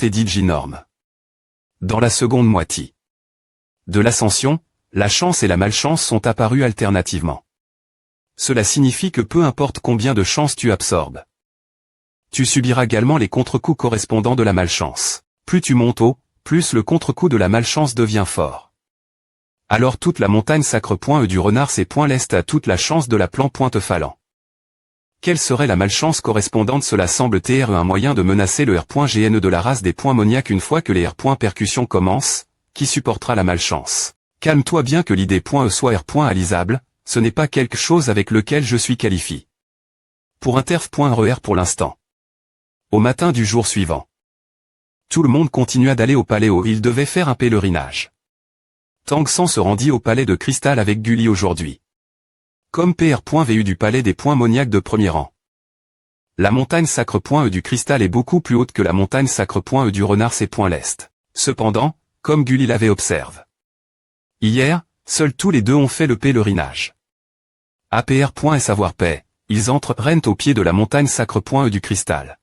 TDJ norme. Dans la seconde moitié de l'ascension, la chance et la malchance sont apparues alternativement. Cela signifie que peu importe combien de chance tu absorbes, tu subiras également les contre-coups correspondants de la malchance. Plus tu montes haut, plus le contre-coup de la malchance devient fort. Alors toute la montagne sacre point E du renard c'est point l'est à toute la chance de la plan pointe falant. Quelle serait la malchance correspondante? Cela semble être un moyen de menacer le R.GNE de la race des points moniaques une fois que les R.percussions commencent, qui supportera la malchance? Calme-toi bien que l'idée .E soit R.alisable, ce n'est pas quelque chose avec lequel je suis qualifié. Pour interf.RER pour l'instant. Au matin du jour suivant, tout le monde continua d'aller au palais où il devait faire un pèlerinage. Tang San se rendit au palais de cristal avec Gulli aujourd'hui. Comme PR.VU du palais des points moniaques de premier rang. La montagne sacre .E du cristal est beaucoup plus haute que la montagne sacre .E du renard c'est point l'est. Cependant, comme Gulli l'avait observé hier, seuls tous les deux ont fait le pèlerinage. APR. Et savoir paix, ils entrent au pied de la montagne sacre .E du cristal.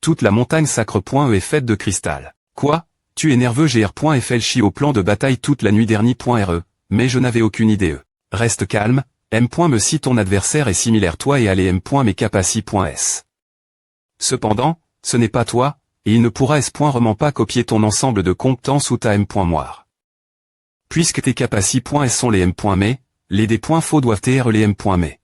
Toute la montagne sacre .E est faite de cristal. Quoi? Tu es nerveux GR.FLCHI au plan de bataille toute la nuit dernier.RE, mais je n'avais aucune idée. Reste calme, M. Me si ton adversaire est similaire toi et allez M. Mais capaci.S. Cependant, ce n'est pas toi, et il ne pourra S. Vraiment pas copier ton ensemble de compétences ou ta M. Moire. Puisque tes capaci.S sont les M. Mais, les D. Faux doivent être les M. Mais.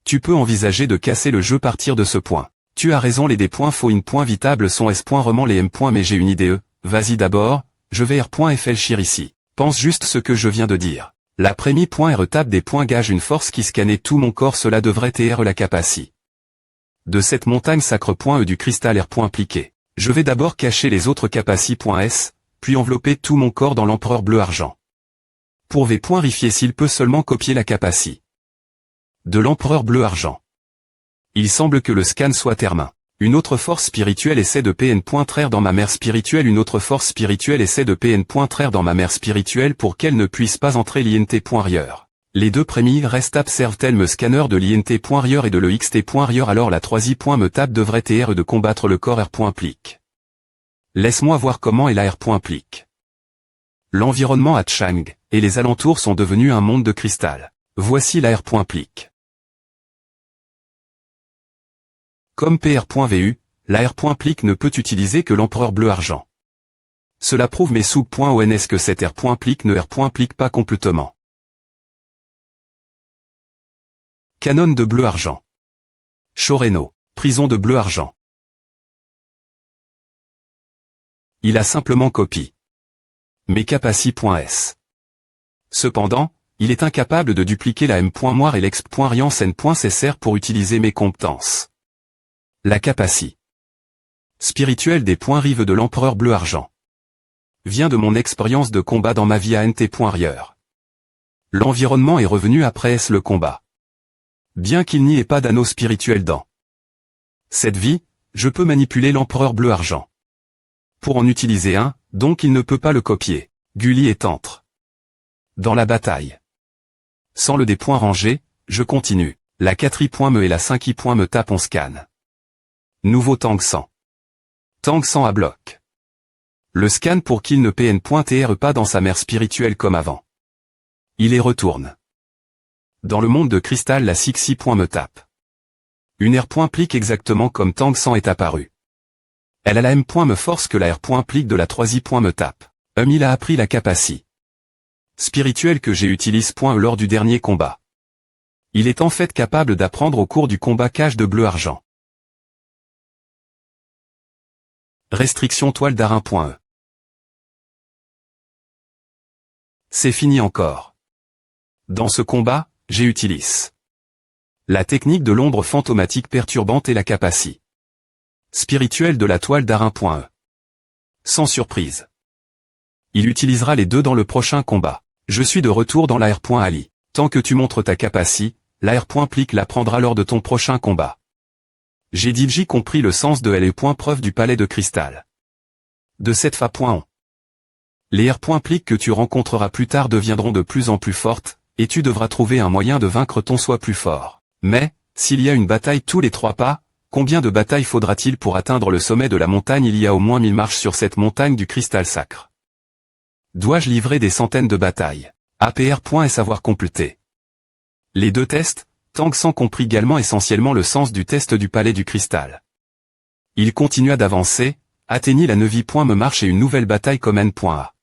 Tu peux envisager de casser le jeu partir de ce point. Tu as raison les D. Faux in. Vitable sont S. Vraiment les M. Mais j'ai une idée vas-y d'abord, je vais R.FLCHIR ici. Pense juste ce que je viens de dire. La première.RE tape des points gage une force qui scannait tout mon corps cela devrait être la capaci. De cette montagne sacre .E du cristal R.pliqué. Je vais d'abord cacher les autres capaci.S, puis envelopper tout mon corps dans l'empereur bleu-argent. Pour V.rifier s'il peut seulement copier la capaci. De l'empereur bleu-argent. Il semble que le scan soit termin. Une autre force spirituelle essaie de PN.traire dans ma mère spirituelle. Une autre force spirituelle essaie de PN.traire dans ma mère spirituelle pour qu'elle ne puisse pas entrer l'INT.rieur. Les deux premiers restent observent-elles me scanner de l'INT.rieur et de l'EXT.rieur alors la troisième me tape devrait être de combattre le corps R.plique. Laisse-moi voir comment est la R.plique. L'environnement à Chang et les alentours sont devenus un monde de cristal. Voici la R.plique. Comme PR.VU, la R.plique ne peut utiliser que l'empereur bleu-argent. Cela prouve mes sous-ONS que cette R.plique ne R.plique pas complètement. Canon de bleu-argent. Choreno, prison de bleu-argent. Il a simplement copié mes capaci.S. Cependant, il est incapable de dupliquer la M.moire et l'exp.riance.cessr pour utiliser mes compétences. La capaci spirituelle des points rives de l'empereur bleu-argent vient de mon expérience de combat dans ma vie à NT.rieur. L'environnement est revenu après le combat. Bien qu'il n'y ait pas d'anneau spirituel dans cette vie, je peux manipuler l'empereur bleu-argent. Pour en utiliser un, donc il ne peut pas le copier. Gulli est entre dans la bataille. Sans le des points rangés, je continue. La 4i.me et la 5i.me tape on scanne. Nouveau Tang San. Tang San à bloc. Le scan pour qu'il ne PN.TR pas dans sa mère spirituelle comme avant. Il y retourne. Dans le monde de cristal la 6i.me tape. Une R.plique exactement comme Tang San est apparu. Elle a la M.me force que la R.plique de la 3i.me tape. Il a appris la capaci spirituelle que j'ai utilisé lors du dernier combat. Il est en fait capable d'apprendre au cours du combat cage de bleu-argent. Restriction toile d'arin.E. C'est fini encore. Dans ce combat, j'ai utilisé la technique de l'ombre fantomatique perturbante et la capaci spirituelle de la toile d'arin.E. Sans surprise. Il utilisera les deux dans le prochain combat. Je suis de retour dans la R.Ali. Tant que tu montres ta capaci, la R.plique la prendra lors de ton prochain combat. J'ai dit compris le sens de L. Preuve du palais de cristal. De cette fa.on. Les R.pliques que tu rencontreras plus tard deviendront de plus en plus fortes, et tu devras trouver un moyen de vaincre ton soi plus fort. Mais, s'il y a une bataille tous les 3 pas, Combien de batailles faudra-t-il pour atteindre le sommet de la montagne? Il y a au moins 1000 marches sur cette montagne du cristal sacre. Dois-je livrer des centaines de batailles? APR.S avoir complété. Les deux tests, Tang San comprit également essentiellement le sens du test du palais du cristal. Il continua d'avancer, atteignit la 9e marche et une nouvelle bataille comme N.A.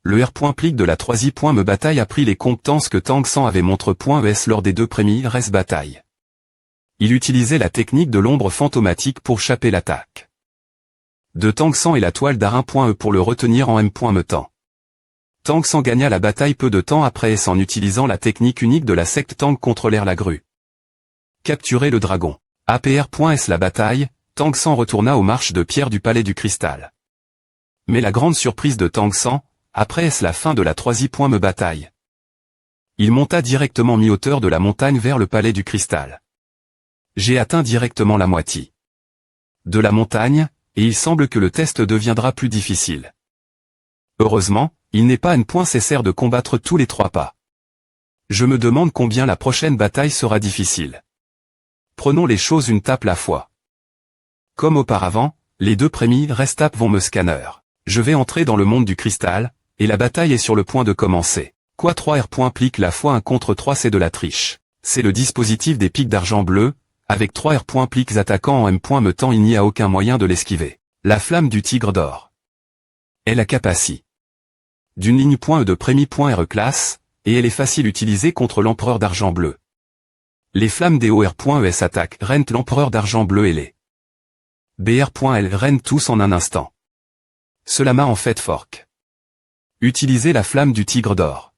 Le R.Plique de la 3e bataille a pris les compétences que Tang San avait montré.es lors des deux premières batailles. Il utilisait la technique de l'ombre fantomatique pour chapper l'attaque de Tang San et la toile d'Arin.E pour le retenir en M.Metant. Tang San gagna la bataille peu de temps après en utilisant la technique unique de la secte Tang contre l'air la grue. Capturer le dragon. APR.S la bataille, Tang San retourna aux marches de pierre du palais du cristal. Mais la grande surprise de Tang San, après la fin de la 3e bataille. Il monta directement mi-hauteur de la montagne vers le palais du cristal. J'ai atteint directement la moitié de la montagne, et il semble que le test deviendra plus difficile. Heureusement, il n'est pas nécessaire de combattre tous les 3 pas. Je me demande combien la prochaine bataille sera difficile. Prenons les choses une tape à la fois. Comme auparavant, les deux premières étapes vont me scanner. Je vais entrer dans le monde du cristal, et la bataille est sur le point de commencer. Quoi 3R.Plique la fois 1 contre 3 c'est de la triche. C'est le dispositif des pics d'argent bleu, avec 3R.Pliques attaquant en M.Metant il n'y a aucun moyen de l'esquiver. La flamme du tigre d'or. Elle a capacité d'une ligne.E de Prémi.R classe, et elle est facile utilisée contre l'empereur d'argent bleu. Les flammes des OR.ES attaquent Rent l'empereur d'argent bleu et les BR.L Rent tous en un instant. Cela m'a en fait fork. Utilisez la flamme du tigre d'or.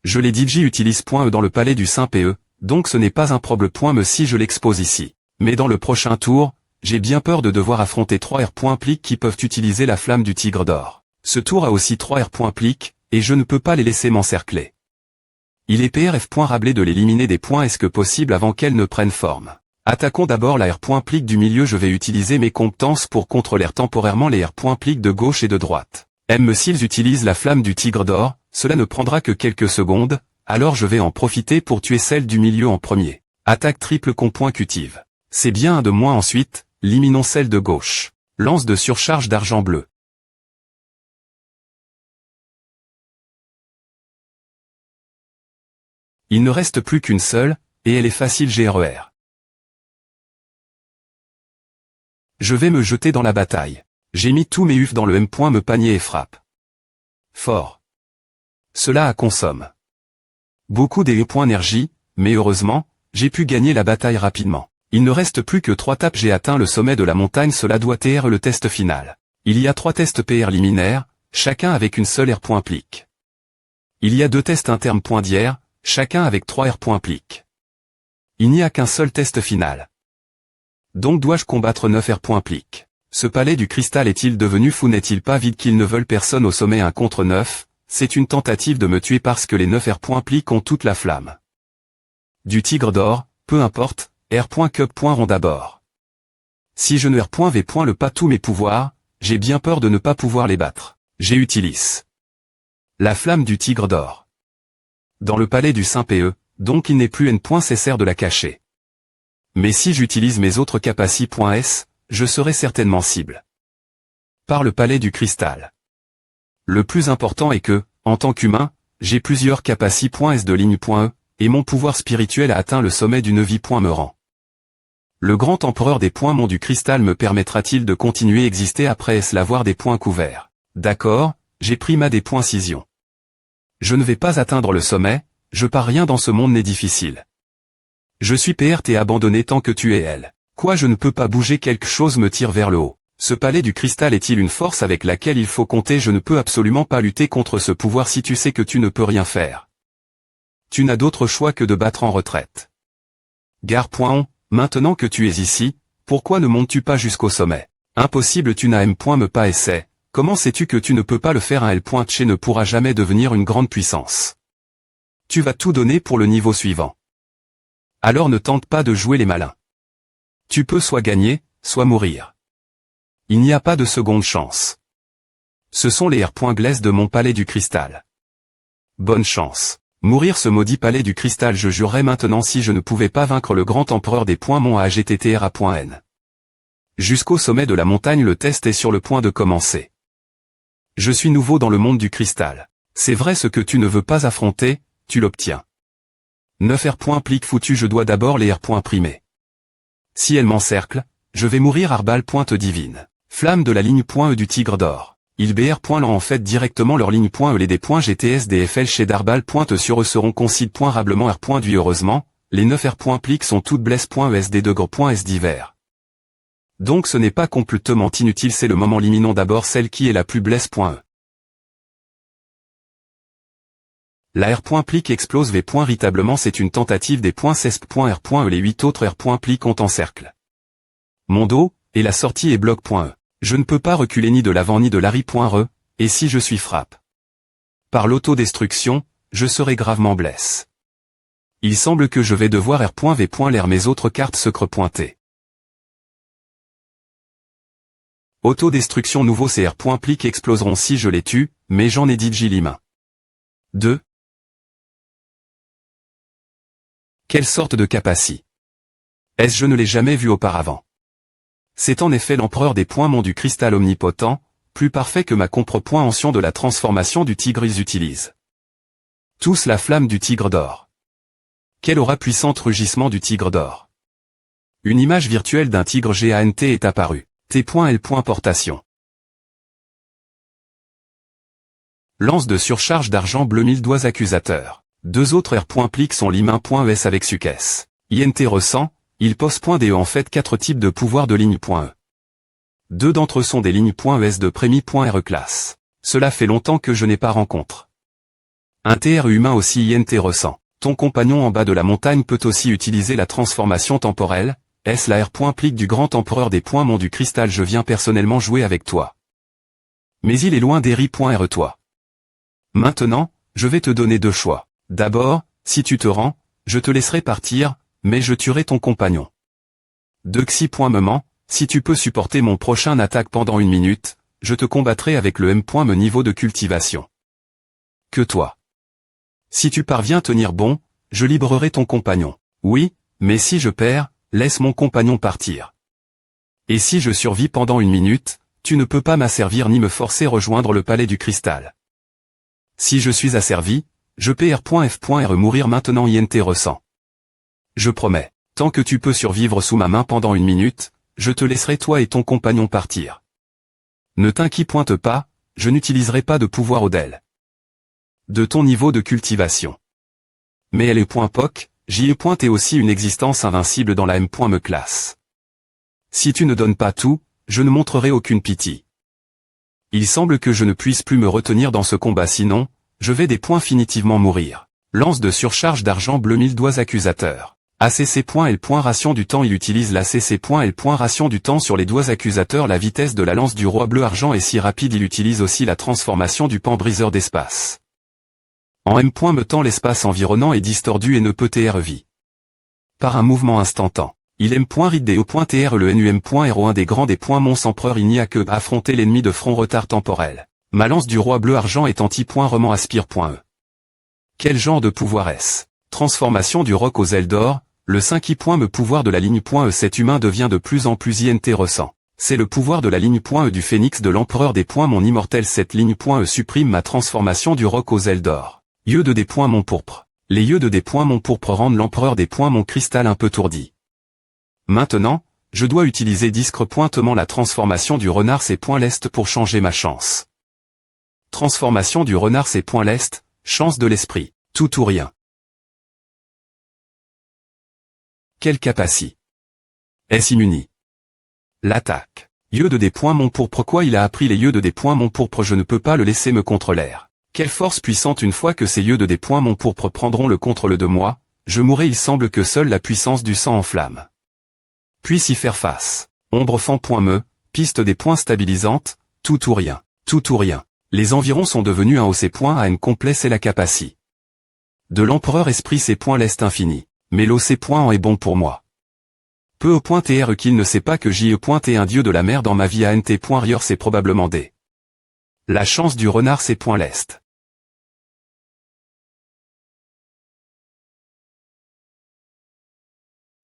Je l'ai dit J utilise.E dans le palais du Saint-PE, donc ce n'est pas un problème.me si je l'expose ici. Mais dans le prochain tour, j'ai bien peur de devoir affronter 3R.Plique qui peuvent utiliser la flamme du tigre d'or. Ce tour a aussi 3R.Plique, et je ne peux pas les laisser m'encercler. Il est PRF. Rablé de l'éliminer des points est-ce que possible avant qu'elle ne prenne forme. Attaquons d'abord la R.Plique du milieu. Je vais utiliser mes compétences pour contrôler temporairement les R.Pliques de gauche et de droite. S'ils utilisent la flamme du tigre d'or, cela ne prendra que quelques secondes, alors je vais en profiter pour tuer celle du milieu en premier. Attaque triple concutive. C'est bien un de moins ensuite, liminons celle de gauche. Lance de surcharge d'argent bleu. Il ne reste plus qu'une seule, et elle est facile GRER. Je vais me jeter dans la bataille. J'ai mis tous mes UF dans le M.Me panier et frappe. Fort. Cela a consomme beaucoup des points énergie, mais heureusement, j'ai pu gagner la bataille rapidement. Il ne reste plus que 3 tapes. J'ai atteint le sommet de la montagne. Cela doit être le test final. Il y a 3 tests PR liminaires, chacun avec une seule R.Plique. Il y a 2 tests internes .d'IR, chacun avec 3 R.Plique. Il n'y a qu'un seul test final. Donc dois-je combattre 9 R.Plique? Ce palais du cristal est-il devenu fou? N'est-il pas vide qu'ils ne veulent personne au sommet 1 contre 9? C'est une tentative de me tuer parce que les 9 R.Plique ont toute la flamme du tigre d'or, peu importe, R.Cup. Rond d'abord. Si je ne R.V. le pas tous mes pouvoirs, j'ai bien peur de ne pas pouvoir les battre. J'utilise la flamme du tigre d'or dans le palais du Saint-PE, donc il n'est plus nécessaire de la cacher. Mais si j'utilise mes autres capacités.S, je serai certainement cible par le palais du cristal. Le plus important est que, en tant qu'humain, j'ai plusieurs capacités.S de ligne.E, et mon pouvoir spirituel a atteint le sommet du 9e rang. Le grand empereur des points monts du cristal me permettra-t-il de continuer à exister après l'avoir des points couverts? D'accord, j'ai pris ma des points cision. Je ne vais pas atteindre le sommet, je pars rien dans ce monde n'est difficile. Je suis PRT abandonné tant que tu es elle. Quoi je ne peux pas bouger quelque chose me tire vers le haut. Ce palais du cristal est-il une force avec laquelle il faut compter? Je ne peux absolument pas lutter contre ce pouvoir si tu sais que tu ne peux rien faire. Tu n'as d'autre choix que de battre en retraite. Gare.on, maintenant que tu es ici, pourquoi ne montes-tu pas jusqu'au sommet? Impossible tu n'as M.Me pas essai. Comment sais-tu que tu ne peux pas le faire? Un L.Che ne pourra jamais devenir une grande puissance. Tu vas tout donner pour le niveau suivant. Alors ne tente pas de jouer les malins. Tu peux soit gagner, soit mourir. Il n'y a pas de seconde chance. Ce sont les R.Glace de mon palais du cristal. Bonne chance. Mourir ce maudit palais du cristal, je jurerais maintenant si je ne pouvais pas vaincre le grand empereur des points mon AGTTRA.N. Jusqu'au sommet de la montagne, le test est sur le point de commencer. Je suis nouveau dans le monde du cristal. C'est vrai, ce que tu ne veux pas affronter, tu l'obtiens. 9 R. Plique foutu, je dois d'abord les R. Primés. Si elle m'encercle, je vais mourir. Arbal. Divine. Flamme de la ligne E du tigre d'or. Ils BR. L'en en fait directement leur ligne E les D. GTS DFL chez Darbal. Sur eux seront concide. Rablement R. Du heureusement, les 9 R. Plique sont toutes blesse. ESD de gros. S divers. Donc ce n'est pas complètement inutile, c'est le moment. Liminons d'abord celle qui est la plus blesse. La R. Plique explose V. Ritablement, c'est une tentative des CESP. R. Les 8 autres R. Plique ont encercle mon dos, et la sortie est bloc. Je ne peux pas reculer ni de l'avant ni de l'arrière. Et si je suis frappe par l'autodestruction, je serai gravement blesse. Il semble que je vais devoir R.V. L'air mes autres cartes secrets pointées. Autodestruction nouveau, ces R. Plique exploseront si je les tue, mais j'en ai dit Limain. 2. Quelle sorte de capacité est-ce? Je ne l'ai jamais vu auparavant. C'est en effet l'empereur des points mon du cristal omnipotent, plus parfait que ma compre-ancien de la transformation du tigre. Ils utilisent tous la flamme du tigre d'or. Quel aura puissant rugissement du tigre d'or. Une image virtuelle d'un tigre géant est apparue. T.L. Portation. Lance de surcharge d'argent bleu 1000 doigts accusateurs. 2 autres R. Plique sont Limain.es avec succès. INT ressent, il pose .de en fait 4 types de pouvoirs de ligne .e. 2 d'entre eux sont des lignes .es de Prémi.re classe. Cela fait longtemps que je n'ai pas rencontre. Un TR humain aussi. INT ressent. Ton compagnon en bas de la montagne peut aussi utiliser la transformation temporelle. Est-ce la R. Plique du grand empereur des points mon du cristal? Je viens personnellement jouer avec toi. Mais il est loin des RI.re toi. Maintenant, je vais te donner 2 choix. D'abord, si tu te rends, je te laisserai partir, mais je tuerai ton compagnon. 2. Xi.me, si tu peux supporter mon prochain attaque pendant 1 minute, je te combattrai avec le M.me niveau de cultivation. Que toi. Si tu parviens à tenir bon, je libérerai ton compagnon. Oui, mais si je perds, laisse mon compagnon partir. Et si je survis pendant 1 minute, tu ne peux pas m'asservir ni me forcer à rejoindre le palais du cristal. Si je suis asservi, je peux R.F.re mourir maintenant. INT ressent. Je promets, tant que tu peux survivre sous ma main pendant 1 minute, je te laisserai toi et ton compagnon partir. Ne t'inquiète pas, je n'utiliserai pas de pouvoir Odel. De ton niveau de cultivation. Mais elle est .POC, J.E. aussi une existence invincible dans la M.me classe. Si tu ne donnes pas tout, je ne montrerai aucune pitié. Il semble que je ne puisse plus me retenir dans ce combat, sinon, je vais définitivement mourir. Lance de surcharge d'argent bleu 1000 doigts accusateurs. ACC.L. Ration du temps. Il utilise l'ACC.L. Ration du temps sur les doigts accusateurs. La vitesse de la lance du roi bleu argent est si rapide. Il utilise aussi la transformation du pan briseur d'espace. En M.me temps, l'espace environnant est distordu et ne peut TR vie. Par un mouvement instantané. Il M.RIDDO.TR le NUM.RO un des grands des points Mons empereur. Il n'y a que affronter l'ennemi de front retard temporel. Ma lance du roi bleu argent est anti-roman aspire.e. Quel genre de pouvoir est-ce? Transformation du roc aux ailes d'or, le 5e pouvoir de la ligne .e. Cet humain devient de plus en plus INT ressent. C'est le pouvoir de la ligne .e du phénix de l'empereur des points mon immortel. Cette ligne .e supprime ma transformation du roc aux ailes d'or. Yeux de des points mon pourpre. Les yeux de des points mon pourpre rendent l'empereur des points mon cristal un peu tourdi. Maintenant, je dois utiliser discrepointement la transformation du renard C.L'est pour changer ma chance. Transformation du renard C.L'est, chance de l'esprit, tout ou rien. Quelle capacité est-ce immuni? L'attaque. Yeux de des points mon pourpre. Quoi, il a appris les yeux de des points mon pourpre? Je ne peux pas le laisser me contre l'air. Quelle force puissante! Une fois que ces yeux de des points mon pourpre prendront le contrôle de moi, je mourrai. Il semble que seule la puissance du sang enflamme. Puisse y faire face. Ombre fan.me, piste des points stabilisantes, tout ou rien. Tout ou rien. Les environs sont devenus un OC. À N complet, c'est la capacité de l'empereur esprit C.L'est infini. Mais l'OC. En est bon pour moi. Peu au point TR qu'il ne sait pas que J.E. est un dieu de la mer dans ma vie. ANT. Rior c'est probablement des. La chance du renard C.L'est.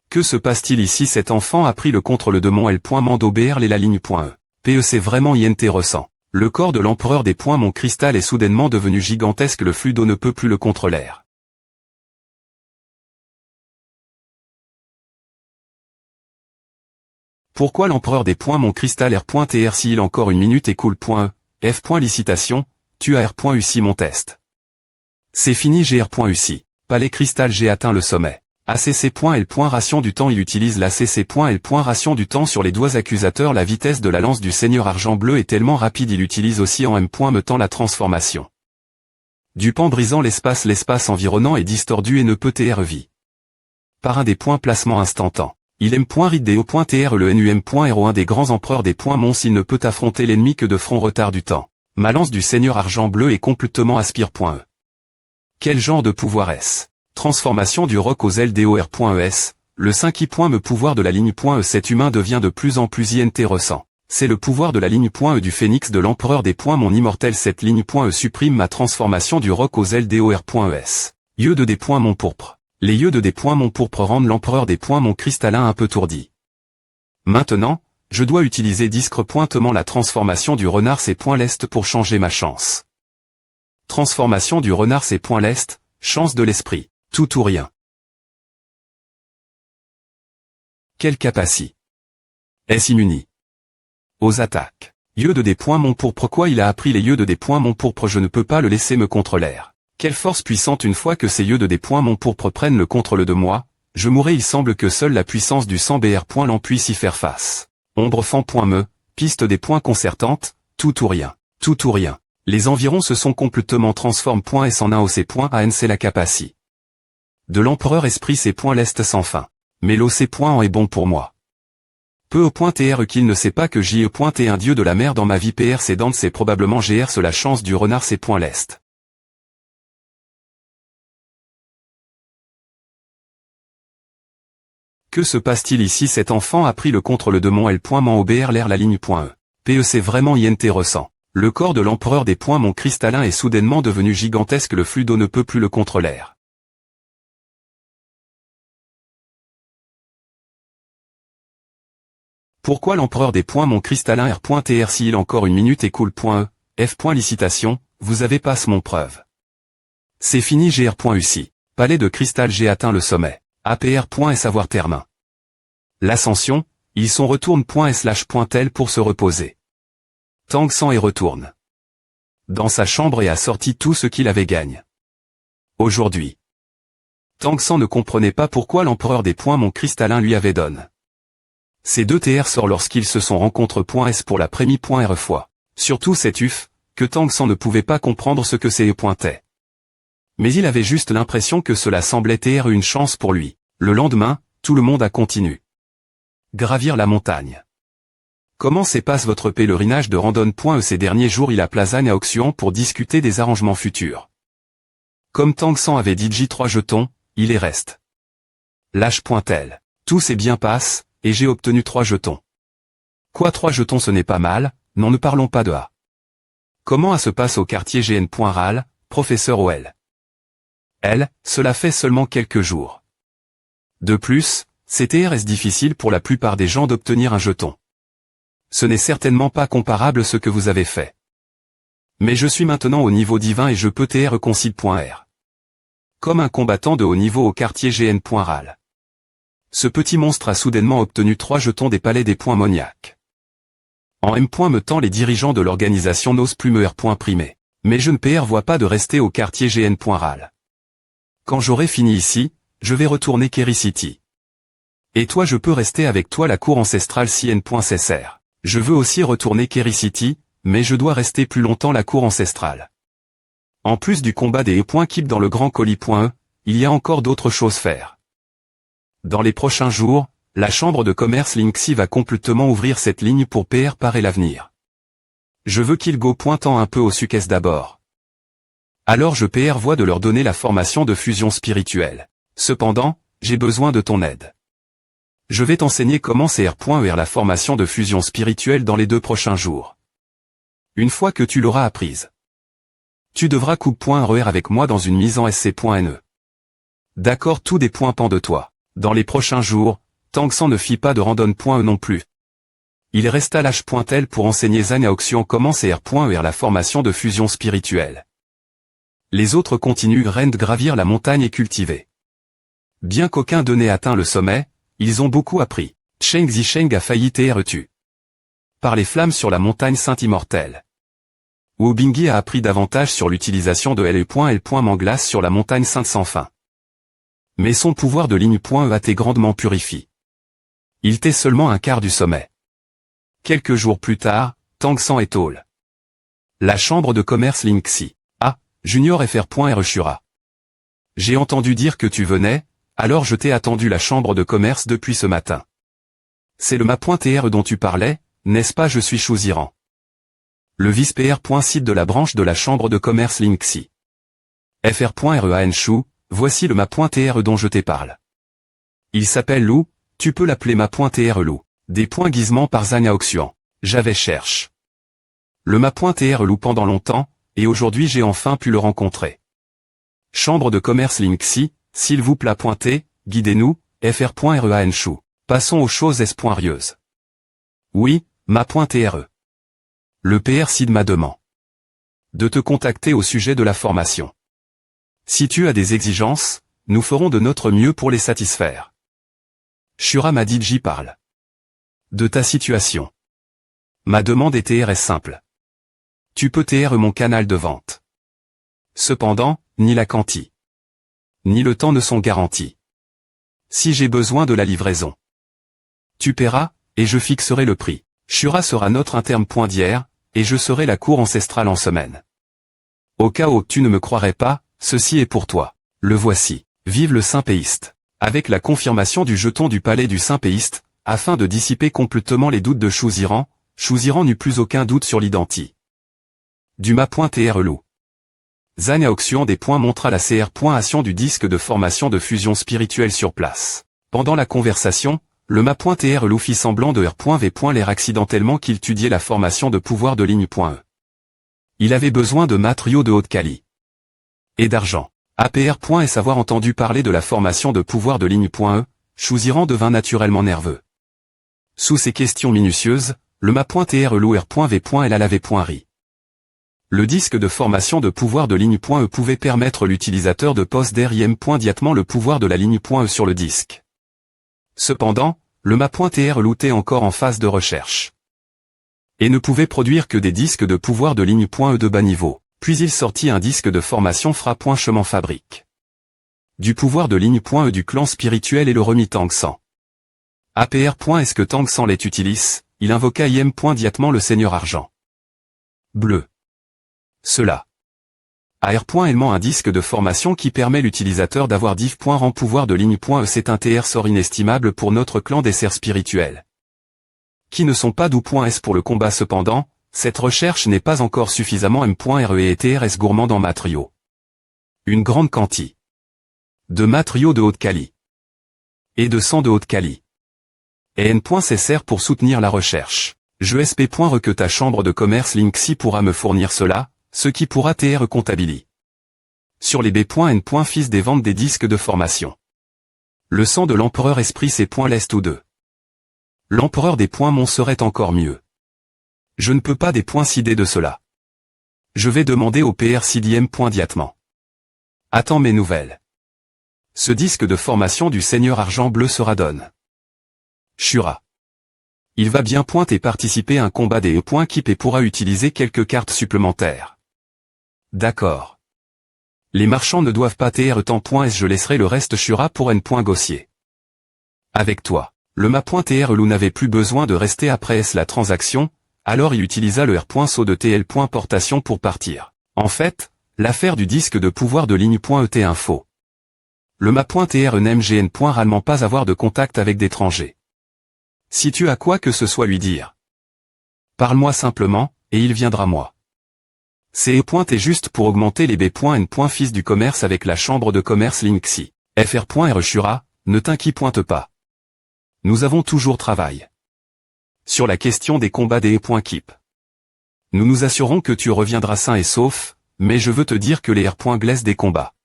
Que se passe-t-il ici? Cet enfant a pris le contrôle de mon L.Mando BR et la ligne.E. PEC vraiment intéressant. Le corps de l'empereur des points mon cristal est soudainement devenu gigantesque, le flux d'eau ne peut plus le contrôler. Pourquoi l'empereur des points mon cristal R.TR s'il encore une minute écoule.E, F. Licitation, tu as R.UCI mon test. C'est fini GR.UCI. Palais cristal j'ai atteint le sommet. ACC.L. Ration du temps il utilise l'ACC.L. Ration du temps sur les doigts accusateurs. La vitesse de la lance du seigneur argent bleu est tellement rapide il utilise aussi en M. Me temps la transformation. Du pan brisant l'espace environnant est distordu et ne peut TR vie. Par un des points placement instantan. Il M.RIDDO.TR le NUM.RO1 des grands empereurs des points mons s'il ne peut affronter l'ennemi que de front retard du temps. Ma lance du seigneur argent bleu est complètement aspire.E. Quel genre de pouvoir est-ce? Transformation du roc aux LDOR.ES, le 5 me pouvoir de la ligne.E. Cet humain devient de plus en plus intéressant. C'est le pouvoir de la ligne.E du phénix de l'empereur des points mon immortel. Cette ligne.E supprime ma transformation du roc aux LDOR.ES. Yeux de des points mon pourpre. Les yeux de des points mon pourpre rendent l'empereur des points mon cristallin un peu tourdi. Maintenant, je dois utiliser discrepointement la transformation du renard C.L'Est pour changer ma chance. Transformation du renard C.L'Est, chance de l'esprit. Tout ou rien. Quelle capacité. Est immuni. Aux attaques. Yeux de des points mon pourpre. Quoi il a appris les yeux de des points mon pourpre? Je ne peux pas le laisser me contrôler. Quelle force puissante une fois que ces yeux de des points mon pourpre prennent le contrôle de moi, je mourrai. Il semble que seule la puissance du sang BR. L'en puisse y faire face. Ombre fan.me, piste des points concertantes, tout ou rien. Tout ou rien. Les environs se sont complètement transformés.S en un OC.AN c'est la capacité. De l'empereur esprit C.L'Est sans fin. Mais l'OC.en est bon pour moi. Peu au point TR qu'il ne sait pas que J.E.T un dieu de la mer dans ma vie PR c'est Dante c'est probablement GR la chance du renard C.L'Est. Que se passe-t-il ici? Cet enfant a pris le contrôle de mon L.Man au BR l'air la ligne.E. PEC vraiment intéressant. Le corps de l'empereur des points mon cristallin est soudainement devenu gigantesque, le flux d'eau ne peut plus le contrôler. Pourquoi l'empereur des points mon cristallin R.TR s'il encore une minute écoule.E, F. Licitation, vous avez passe mon preuve. C'est fini GR.UCI. Palais de cristal j'ai atteint le sommet. APR. Et savoir terme. L'ascension, ils sont retourne.S/.tel pour se reposer. Tang San et retourne dans sa chambre et a sorti tout ce qu'il avait gagné. Aujourd'hui. Tang San ne comprenait pas pourquoi l'empereur des points mon cristallin lui avait donné. Ces deux TR sortent lorsqu'ils se sont rencontrés.S pour la première fois. Surtout cet UF, que Tang San ne pouvait pas comprendre ce que c'est pointait. Mais il avait juste l'impression que cela semblait TR une chance pour lui. Le lendemain, tout le monde a continué. Gravir la montagne. Comment se passe votre pèlerinage de randonne.E ces derniers jours? Il a Plazagne à Oxuan pour discuter des arrangements futurs. Comme Tang San avait dit J3 jetons, il est reste. Lâche.tel. Tout s'est bien passe, et j'ai obtenu 3 jetons. Quoi 3 jetons ce n'est pas mal, non ne parlons pas de A. Comment A se passe au quartier GN.RAL, professeur OL. Elle, cela fait seulement quelques jours. De plus, c'est TRS difficile pour la plupart des gens d'obtenir un jeton. Ce n'est certainement pas comparable à ce que vous avez fait. Mais je suis maintenant au niveau divin et je peux TR reconcile.R. Comme un combattant de haut niveau au quartier GN.RAL. Ce petit monstre a soudainement obtenu 3 jetons des palais des points Moniac. En M. Me temps les dirigeants de l'organisation n'osent plus me R.primer. Mais je ne PR vois pas de rester au quartier GN.RAL. Quand j'aurai fini ici, je vais retourner Kerry City. Et toi je peux rester avec toi la cour ancestrale CN.CSR. Je veux aussi retourner Kerry City, mais je dois rester plus longtemps la cour ancestrale. En plus du combat des E.Keep dans le grand colis.E, il y a encore d'autres choses faire. Dans les prochains jours, la chambre de commerce Linksy va complètement ouvrir cette ligne pour PR parer l'avenir. Je veux qu'ils go pointant un peu au succès d'abord. Alors je PR vois de leur donner la formation de fusion spirituelle. Cependant, j'ai besoin de ton aide. Je vais t'enseigner comment CR.ER la formation de fusion spirituelle dans les 2 prochains jours. Une fois que tu l'auras apprise, tu devras couper.RER avec moi dans une mise en SC.NE. D'accord, tout dépend de toi. Dans les prochains jours, Tang San ne fit pas de randonne.e non plus. Il resta l'H.L pour enseigner Zhang Aoxian comment CR.E la formation de fusion spirituelle. Les autres continuèrent de gravir la montagne et cultiver. Bien qu'aucun d'eux n'ait atteint le sommet, ils ont beaucoup appris. Cheng Zisheng a failli être tué par les flammes sur la montagne Sainte Immortelle. Wu Bingyi a appris davantage sur l'utilisation de L.L. Manglas sur la montagne Sainte sans fin. Mais son pouvoir de ligne.E a été grandement purifié. Il était seulement un quart du sommet. Quelques jours plus tard, Tang San et Tol. La chambre de commerce Lingxi. Ah, Junior FR.R Shura. J'ai entendu dire que tu venais, alors je t'ai attendu la chambre de commerce depuis ce matin. C'est le ma.TR dont tu parlais, n'est-ce pas? Je suis Chouziran. Le vice-PR. Site de la branche de la chambre de commerce Lingxi. FR.REAN Chou, voici le ma.TR dont je te parle. Il s'appelle Lou, tu peux l'appeler ma.TR Lou. Des points guisements par Zhang Aoxian. J'avais cherché le ma.TR Lou pendant longtemps, et aujourd'hui j'ai enfin pu le rencontrer. Chambre de commerce Lingxi, s'il vous plaît pointer, guidez-nous, FR.REAN Chou. Passons aux choses espoirieuses. Oui, ma.TRE. Le PR Sid m'a demandé de te contacter au sujet de la formation. Si tu as des exigences, nous ferons de notre mieux pour les satisfaire. Shura m'a dit j'y parle. De ta situation. Ma demande est simple. Tu peux mon canal de vente. Cependant, ni la quantité, ni le temps ne sont garantis. Si j'ai besoin de la livraison, tu paieras, et je fixerai le prix. Shura sera notre intermédiaire, et je serai la cour ancestrale en semaine. Au cas où tu ne me croirais pas, ceci est pour toi. Le voici. Vive le Saint-Péiste. Avec la confirmation du jeton du palais du Saint-Péiste, afin de dissiper complètement les doutes de Chouziran, Chouziran n'eut plus aucun doute sur l'identité du ma.TR Lou. Zhang Aoxian des points montra la CR.ation du disque de formation de fusion spirituelle sur place. Pendant la conversation, le ma.TR Lou fit semblant de R.V. l'air accidentellement qu'il étudiait la formation de pouvoir de ligne.E. Il avait besoin de matériaux de haute qualité et d'argent. APR. Et savoir entendu parler de la formation de pouvoir de ligne.E, Chouziran devint naturellement nerveux. Sous ces questions minutieuses, le ma.TR Lou R.V. et la lave.ri. Le disque de formation de pouvoir de ligne.E pouvait permettre l'utilisateur de poser immédiatement le pouvoir de la ligne.E sur le disque. Cependant, le ma.TR Lou était encore en phase de recherche. Et ne pouvait produire que des disques de pouvoir de ligne.E de bas niveau. Puis il sortit un disque de formation chemin fabrique. Du pouvoir de ligne.E du clan spirituel et le remit Tang San. APR. Est-ce que Tang San les utilise? Il invoqua immédiatement le Seigneur Argent Bleu. Cela. AR. Élément un disque de formation qui permet l'utilisateur d'avoir div. Rang pouvoir de ligne.E. C'est un TR sort inestimable pour notre clan des serfs spirituels. Qui ne sont pas d'où.S pour le combat cependant, cette recherche n'est pas encore suffisamment M.RE et TRS gourmand en matériaux. Une grande quantité de matériaux de haute qualité et de sang de haute qualité. Et N. sert pour soutenir la recherche. Je SP. Que ta chambre de commerce Lingxi pourra me fournir cela, ce qui pourra TR comptabiliser. Sur les B.N. Fils des ventes des disques de formation. Le sang de l'empereur esprit c'est l'est ou deux. L'empereur des Mon serait encore mieux. Je ne peux pas décider de cela. Je vais demander au PR CDM. Diatement. Attends mes nouvelles. Ce disque de formation du Seigneur Argent Bleu sera donne. Shura. Il va bien et participer à un combat des E.Keep et pourra utiliser quelques cartes supplémentaires. D'accord. Les marchands ne doivent pas TR tant. Je laisserai le reste Shura pour N. Gossier. Avec toi. Le ma.TR Lou n'avait plus besoin de rester après la transaction, alors il utilisa le R. Saut de TL. Portation pour partir. En fait, l'affaire du disque de pouvoir de ligne.E était un faux. Le ma.TR n'aime rarement pas avoir de contact avec d'étrangers. Si tu as quoi que ce soit lui dire, parle-moi simplement, et il viendra moi. C'est est juste pour augmenter les B.N. Fils du commerce avec la chambre de commerce Lingxi. FR. Shura, ne t'inquiète pas. Nous avons toujours travail sur la question des combats des E.Keep. Nous nous assurons que tu reviendras sain et sauf, mais je veux te dire que les R. Glaissent des combats.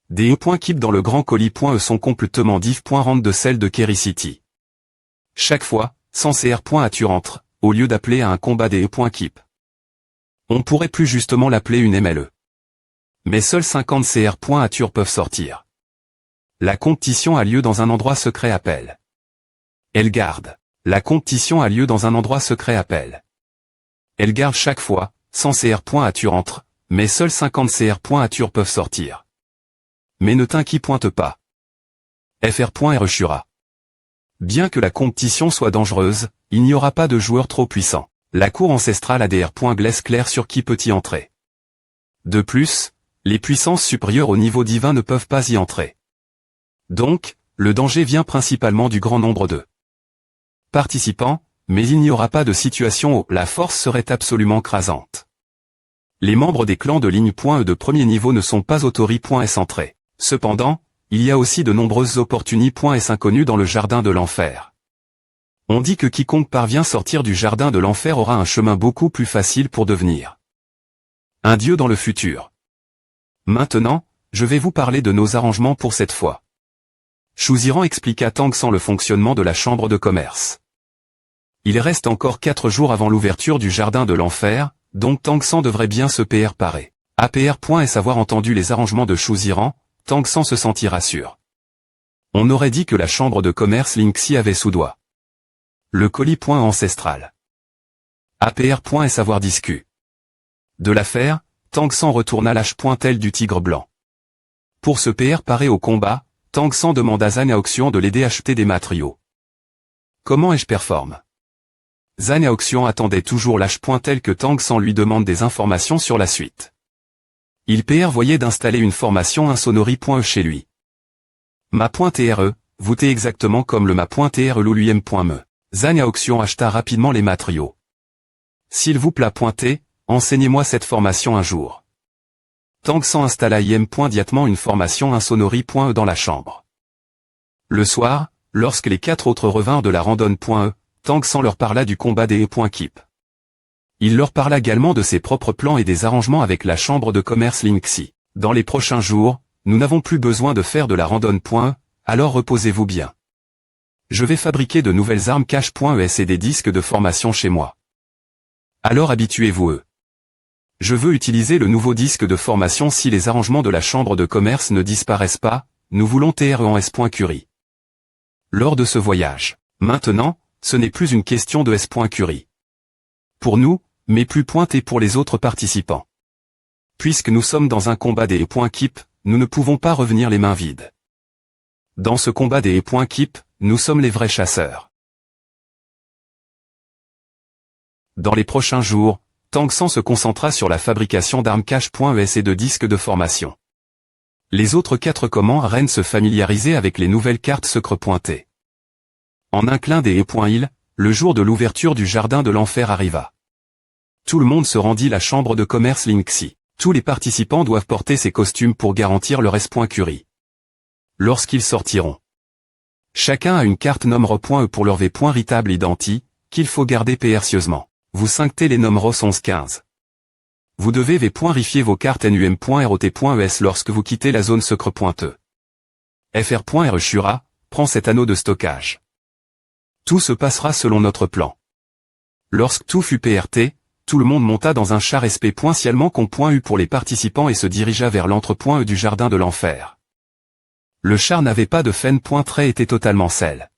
Des E.Keep dans le grand colis.E sont complètement diff.rand de celle de Kerry City. Chaque fois, 100 CR.ATU rentre, au lieu d'appeler à un combat des E.Keep. On pourrait plus justement l'appeler une MLE. Mais seuls 50 CR.ATUR peuvent sortir. La compétition a lieu dans un endroit secret appel. Elle garde. La compétition a lieu dans un endroit secret appel. Elle garde chaque fois, 100 CR.ATUR rentre, mais seuls 50 CR.ATUR peuvent sortir. Mais ne t'inquiète pas. FR.RECHURA. Bien que la compétition soit dangereuse, il n'y aura pas de joueur trop puissant. La cour ancestrale ADR.glace clair sur qui peut y entrer. De plus, les puissances supérieures au niveau divin ne peuvent pas y entrer. Donc, le danger vient principalement du grand nombre de participants, mais il n'y aura pas de situation où la force serait absolument crasante. Les membres des clans de ligne.E de premier niveau ne sont pas autori.S entrés. Cependant, il y a aussi de nombreuses opportunités.S inconnues dans le jardin de l'enfer. On dit que quiconque parvient sortir du jardin de l'enfer aura un chemin beaucoup plus facile pour devenir un dieu dans le futur. Maintenant, je vais vous parler de nos arrangements pour cette fois. Shuziran expliqua Tang San le fonctionnement de la chambre de commerce. Il reste encore 4 jours avant l'ouverture du jardin de l'enfer, donc Tang San devrait bien se préparer. APR.S avoir entendu les arrangements de Shuziran, Tang San se sentira sûr. On aurait dit que la chambre de commerce Linxi avait sous doigt le colis.ancestral. APR.S avoir discu. De l'affaire, Tang San retourna l'âge.tel du tigre blanc. Pour se préparer au combat, Tang San demande à Zhang Aoxian de l'aider à acheter des matériaux. Comment ai-je performe? Zhang Aoxian attendait toujours l'âge.tel que Tang San lui demande des informations sur la suite. Il voyait d'installer une formation insonorie.e chez lui. Ma.TRE, vous t'es exactement comme le ma.TRE louluyem.me. Zhang Aoxian acheta rapidement les matériaux. S'il vous plaît .T, enseignez-moi cette formation un jour. Tang San installa immédiatement une formation insonorie.e dans la chambre. Le soir, lorsque les 4 autres revinrent de la randonne.e, Tang San leur parla du combat des E.Keep. Il leur parla également de ses propres plans et des arrangements avec la chambre de commerce Linxi. Dans les prochains jours, nous n'avons plus besoin de faire de la randonne.e, alors reposez-vous bien. Je vais fabriquer de nouvelles armes cache.es et des disques de formation chez moi. Alors habituez-vous. Je veux utiliser le nouveau disque de formation si les arrangements de la chambre de commerce ne disparaissent pas, nous voulons TRE en S.Curie. Lors de ce voyage. Maintenant, ce n'est plus une question de S.Curie. Pour nous, mais plus pointé pour les autres participants. Puisque nous sommes dans un combat des E.Keep, nous ne pouvons pas revenir les mains vides. Dans ce combat des E.Keep, nous sommes les vrais chasseurs. Dans les prochains jours, Tang San se concentra sur la fabrication d'armes cache.es et de disques de formation. Les autres 4 commands reines se familiarisaient avec les nouvelles cartes secret.T. En un clin des E.Il, le jour de l'ouverture du jardin de l'enfer arriva. Tout le monde se rendit à la chambre de commerce Linxi. Tous les participants doivent porter ces costumes pour garantir leur S.Curie. Lorsqu'ils sortiront. Chacun a une carte nombre.e pour leur V.Ritable identique, qu'il faut garder précieusement. Vous 5T les numéros 11-15. Vous devez V.Rifier vos cartes NUM.ROT.ES lorsque vous quittez la zone secret.E. FR.RECHURA, prend cet anneau de stockage. Tout se passera selon notre plan. Lorsque tout fut PRT, tout le monde monta dans un char SP.Cialement con.U pour les participants et se dirigea vers l'entre.E du jardin de l'enfer. Le char n'avait pas de fen.trait était totalement sel.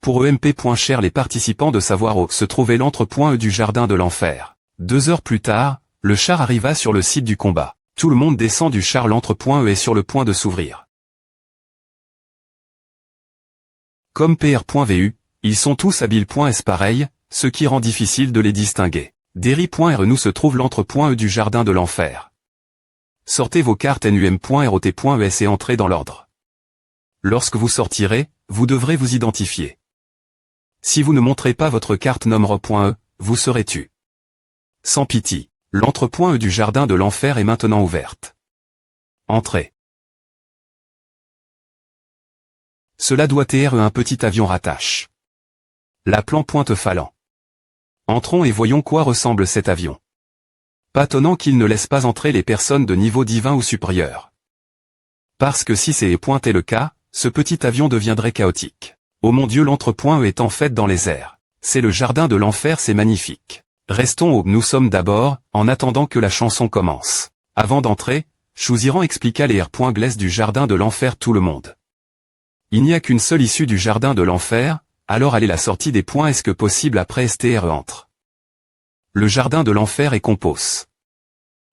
Pour EMP.cher les participants de savoir où se trouvait l'entre.E du jardin de l'enfer. 2 heures plus tard, le char arriva sur le site du combat. Tout le monde descend du char l'entre.E est sur le point de s'ouvrir. Comme PR.VU, ils sont tous habiles.S pareil, ce qui rend difficile de les distinguer. Derry.RE nous se trouve l'entre.E du jardin de l'enfer. Sortez vos cartes NUM.ROT.ES et entrez dans l'ordre. Lorsque vous sortirez, vous devrez vous identifier. Si vous ne montrez pas votre carte nombre.E, vous serez tué. Sans pitié. L'entre.E du jardin de l'enfer est maintenant ouverte. Entrez. Cela doit être un petit avion rattache. La plan.E Falan. Entrons et voyons quoi ressemble cet avion. Pas étonnant qu'il ne laisse pas entrer les personnes de niveau divin ou supérieur. Parce que si c'est point est le cas, ce petit avion deviendrait chaotique. Oh mon Dieu, l'entrepoint est en fait dans les airs. C'est le jardin de l'enfer, c'est magnifique. Restons au nous sommes d'abord, en attendant que la chanson commence. Avant d'entrer, Chouziran expliqua les R.Glaiss du jardin de l'enfer tout le monde. Il n'y a qu'une seule issue du jardin de l'enfer, alors elle est la sortie des points. Est-ce que possible après STR entre? Le jardin de l'enfer est composé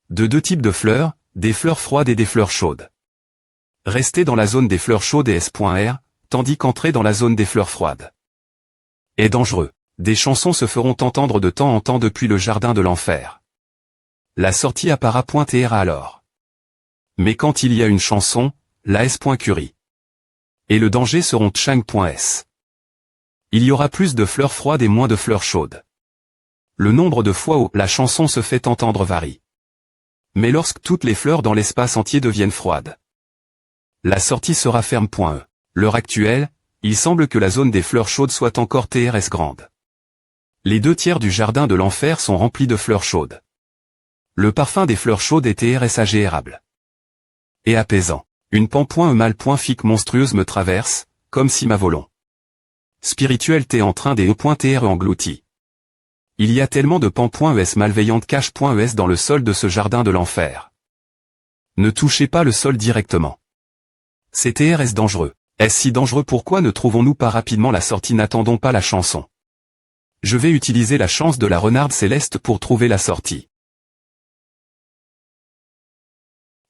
de deux types de fleurs, des fleurs froides et des fleurs chaudes. Restez dans la zone des fleurs chaudes et S.R, tandis qu'entrer dans la zone des fleurs froides est dangereux. Des chansons se feront entendre de temps en temps depuis le jardin de l'enfer. La sortie apparaîtra alors. Mais quand il y a une chanson, la S.Curie et le danger seront Chang.S. Il y aura plus de fleurs froides et moins de fleurs chaudes. Le nombre de fois où la chanson se fait entendre varie. Mais lorsque toutes les fleurs dans l'espace entier deviennent froides, la sortie sera ferme.E. L'heure actuelle, il semble que la zone des fleurs chaudes soit encore TRS grande. Les 2/3 du jardin de l'enfer sont remplis de fleurs chaudes. Le parfum des fleurs chaudes est TRS agréable et apaisant. Une pan.E mal.fic monstrueuse me traverse, comme si ma volon spirituelle t'est en train des E.TR englouti. Il y a tellement de pan.es malveillantes cache.es dans le sol de ce jardin de l'enfer. Ne touchez pas le sol directement. C'est TRS dangereux. Est-ce si dangereux? Pourquoi ne trouvons-nous pas rapidement la sortie? N'attendons pas la chanson. Je vais utiliser la chance de la renarde céleste pour trouver la sortie.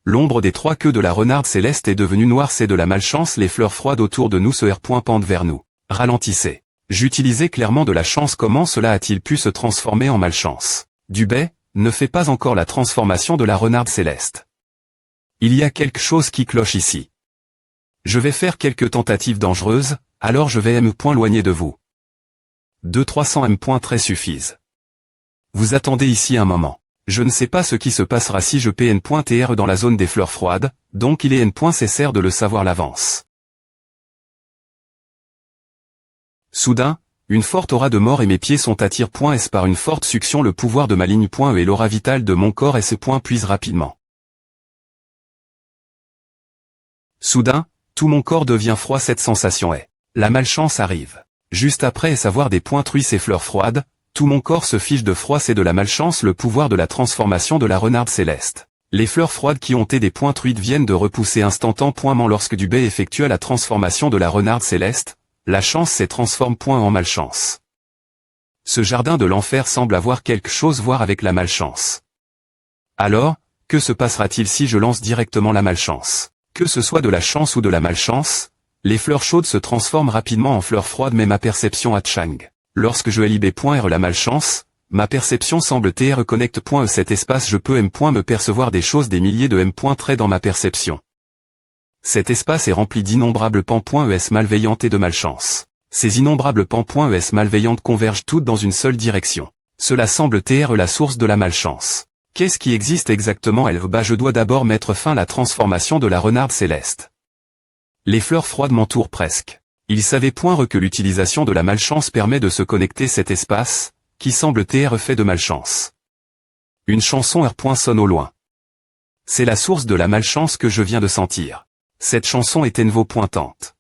L'ombre des 3 queues de la renarde céleste est devenue noire, c'est de la malchance. Les fleurs froides autour de nous se pendent vers nous. Ralentissez. J'utilisais clairement de la chance. Comment cela a-t-il pu se transformer en malchance? Dubay ne fait pas encore la transformation de la renarde céleste. Il y a quelque chose qui cloche ici. Je vais faire quelques tentatives dangereuses, alors je vais éloigner de vous. 200-300 M. Très suffisent. Vous attendez ici un moment. Je ne sais pas ce qui se passera si je PN.TR dans la zone des fleurs froides, donc il est nécessaire de le savoir l'avance. Soudain, une forte aura de mort et mes pieds sont attirés.S par une forte succion. Le pouvoir de ma ligne.E et l'aura vitale de mon corps S. Puise rapidement. Soudain, tout mon corps devient froid. Cette sensation est. La malchance arrive. Juste après savoir des truies et fleurs froides, tout mon corps se fiche de froid. C'est de la malchance. Le pouvoir de la transformation de la renarde céleste. Les fleurs froides qui ont été des truides viennent de repousser instantanément lorsque Dubay effectua la transformation de la renarde céleste. La chance s'est transforme en malchance. Ce jardin de l'enfer semble avoir quelque chose à voir avec la malchance. Alors, que se passera-t-il si je lance directement la malchance? Que ce soit de la chance ou de la malchance, les fleurs chaudes se transforment rapidement en fleurs froides. Mais ma perception a Chang. Lorsque je LIB.R la malchance, ma perception semble TR connect.E cet espace je peux me percevoir des choses, des milliers de M.Traits dans ma perception. Cet espace est rempli d'innombrables pan.es malveillantes et de malchance. Ces innombrables pan.es malveillantes convergent toutes dans une seule direction. Cela semble TR la source de la malchance. Qu'est-ce qui existe exactement? Je dois d'abord mettre fin à la transformation de la renarde céleste. Les fleurs froides m'entourent presque. Ils savaient que l'utilisation de la malchance permet de se connecter cet espace, qui semble TR fait de malchance. Une chanson R. Sonne au loin. C'est la source de la malchance que je viens de sentir. Cette chanson est nouveau-pointante.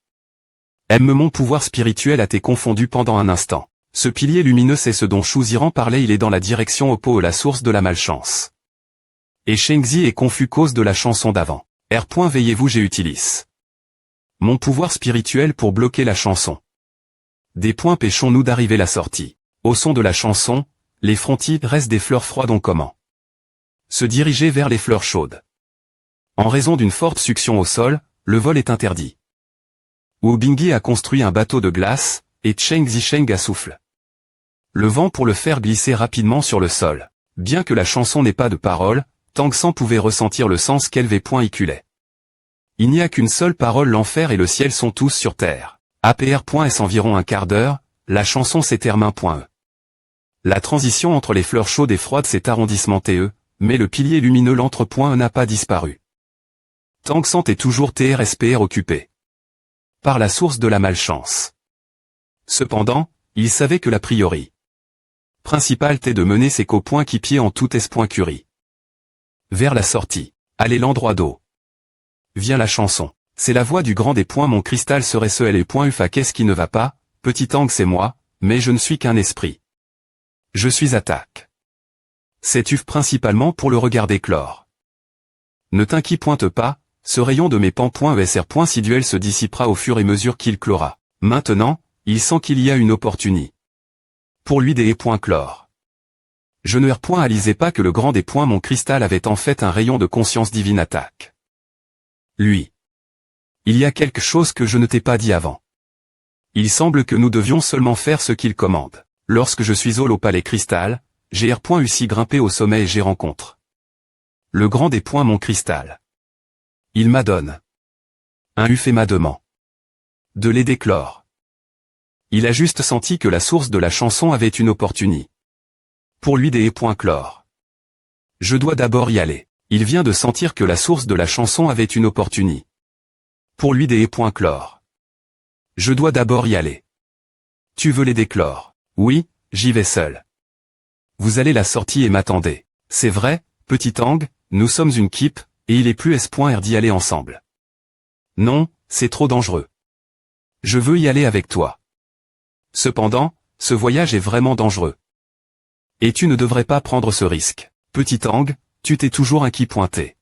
Mon pouvoir spirituel a été confondu pendant un instant. Ce pilier lumineux c'est ce dont Chouziran parlait, il est dans la direction opposée à la source de la malchance. Et Shengzi est confus cause de la chanson d'avant. Veillez-vous j'utilise mon pouvoir spirituel pour bloquer la chanson. Des points pêchons-nous d'arriver la sortie. Au son de la chanson, les frontiers restent des fleurs froides ont comment se diriger vers les fleurs chaudes. En raison d'une forte succion au sol, le vol est interdit. Wu Bingyi a construit un bateau de glace, et Cheng Zisheng a souffle le vent pour le faire glisser rapidement sur le sol. Bien que la chanson n'ait pas de parole, Tang San pouvait ressentir le sens qu'elle véhiculait. Il n'y a qu'une seule parole, l'enfer et le ciel sont tous sur terre. APR.S environ un quart d'heure, la chanson s'étermine.E. La transition entre les fleurs chaudes et froides s'est arrondissement TE, mais le pilier lumineux l'entre.E n'a pas disparu. Tang San est toujours TRSPR occupé par la source de la malchance. Cependant, il savait que la priori principale était de mener ses copoints qui pied en tout S.Curie vers la sortie. Allez l'endroit d'eau. Vient la chanson. C'est la voix du grand des points mon cristal serait ce L.Ufa qu'est-ce qui ne va pas, petit Tang c'est moi, mais je ne suis qu'un esprit. Je suis attaque. C'est uf principalement pour le regarder clore. Ne t'inquiète pas, ce rayon de mes pans.esr. Si duel se dissipera au fur et à mesure qu'il clora. Maintenant, il sent qu'il y a une opportunité. Pour lui des clore. Je ne réalisais pas que le grand des points mon cristal avait en fait un rayon de conscience divine attaque. Lui. Il y a quelque chose que je ne t'ai pas dit avant. Il semble que nous devions seulement faire ce qu'il commande. Lorsque je suis au palais cristal, j'ai ussi grimpé au sommet et j'ai rencontre. Le grand des points mon cristal. Il m'adonne. Un uf et m'a demandé. De les déclore. Il a juste senti que la source de la chanson avait une opportunité. Pour lui des clore. Je dois d'abord y aller. Il vient de sentir que la source de la chanson avait une opportunité. Pour lui des clore. Je dois d'abord y aller. Tu veux les déclore? Oui, j'y vais seul. Vous allez la sortie et m'attendez. C'est vrai, petit Tang, nous sommes une équipe, et il est plus S.R d'y aller ensemble. Non, c'est trop dangereux. Je veux y aller avec toi. Cependant, ce voyage est vraiment dangereux. Et tu ne devrais pas prendre ce risque. Petit Tang, tu t'es toujours pointé.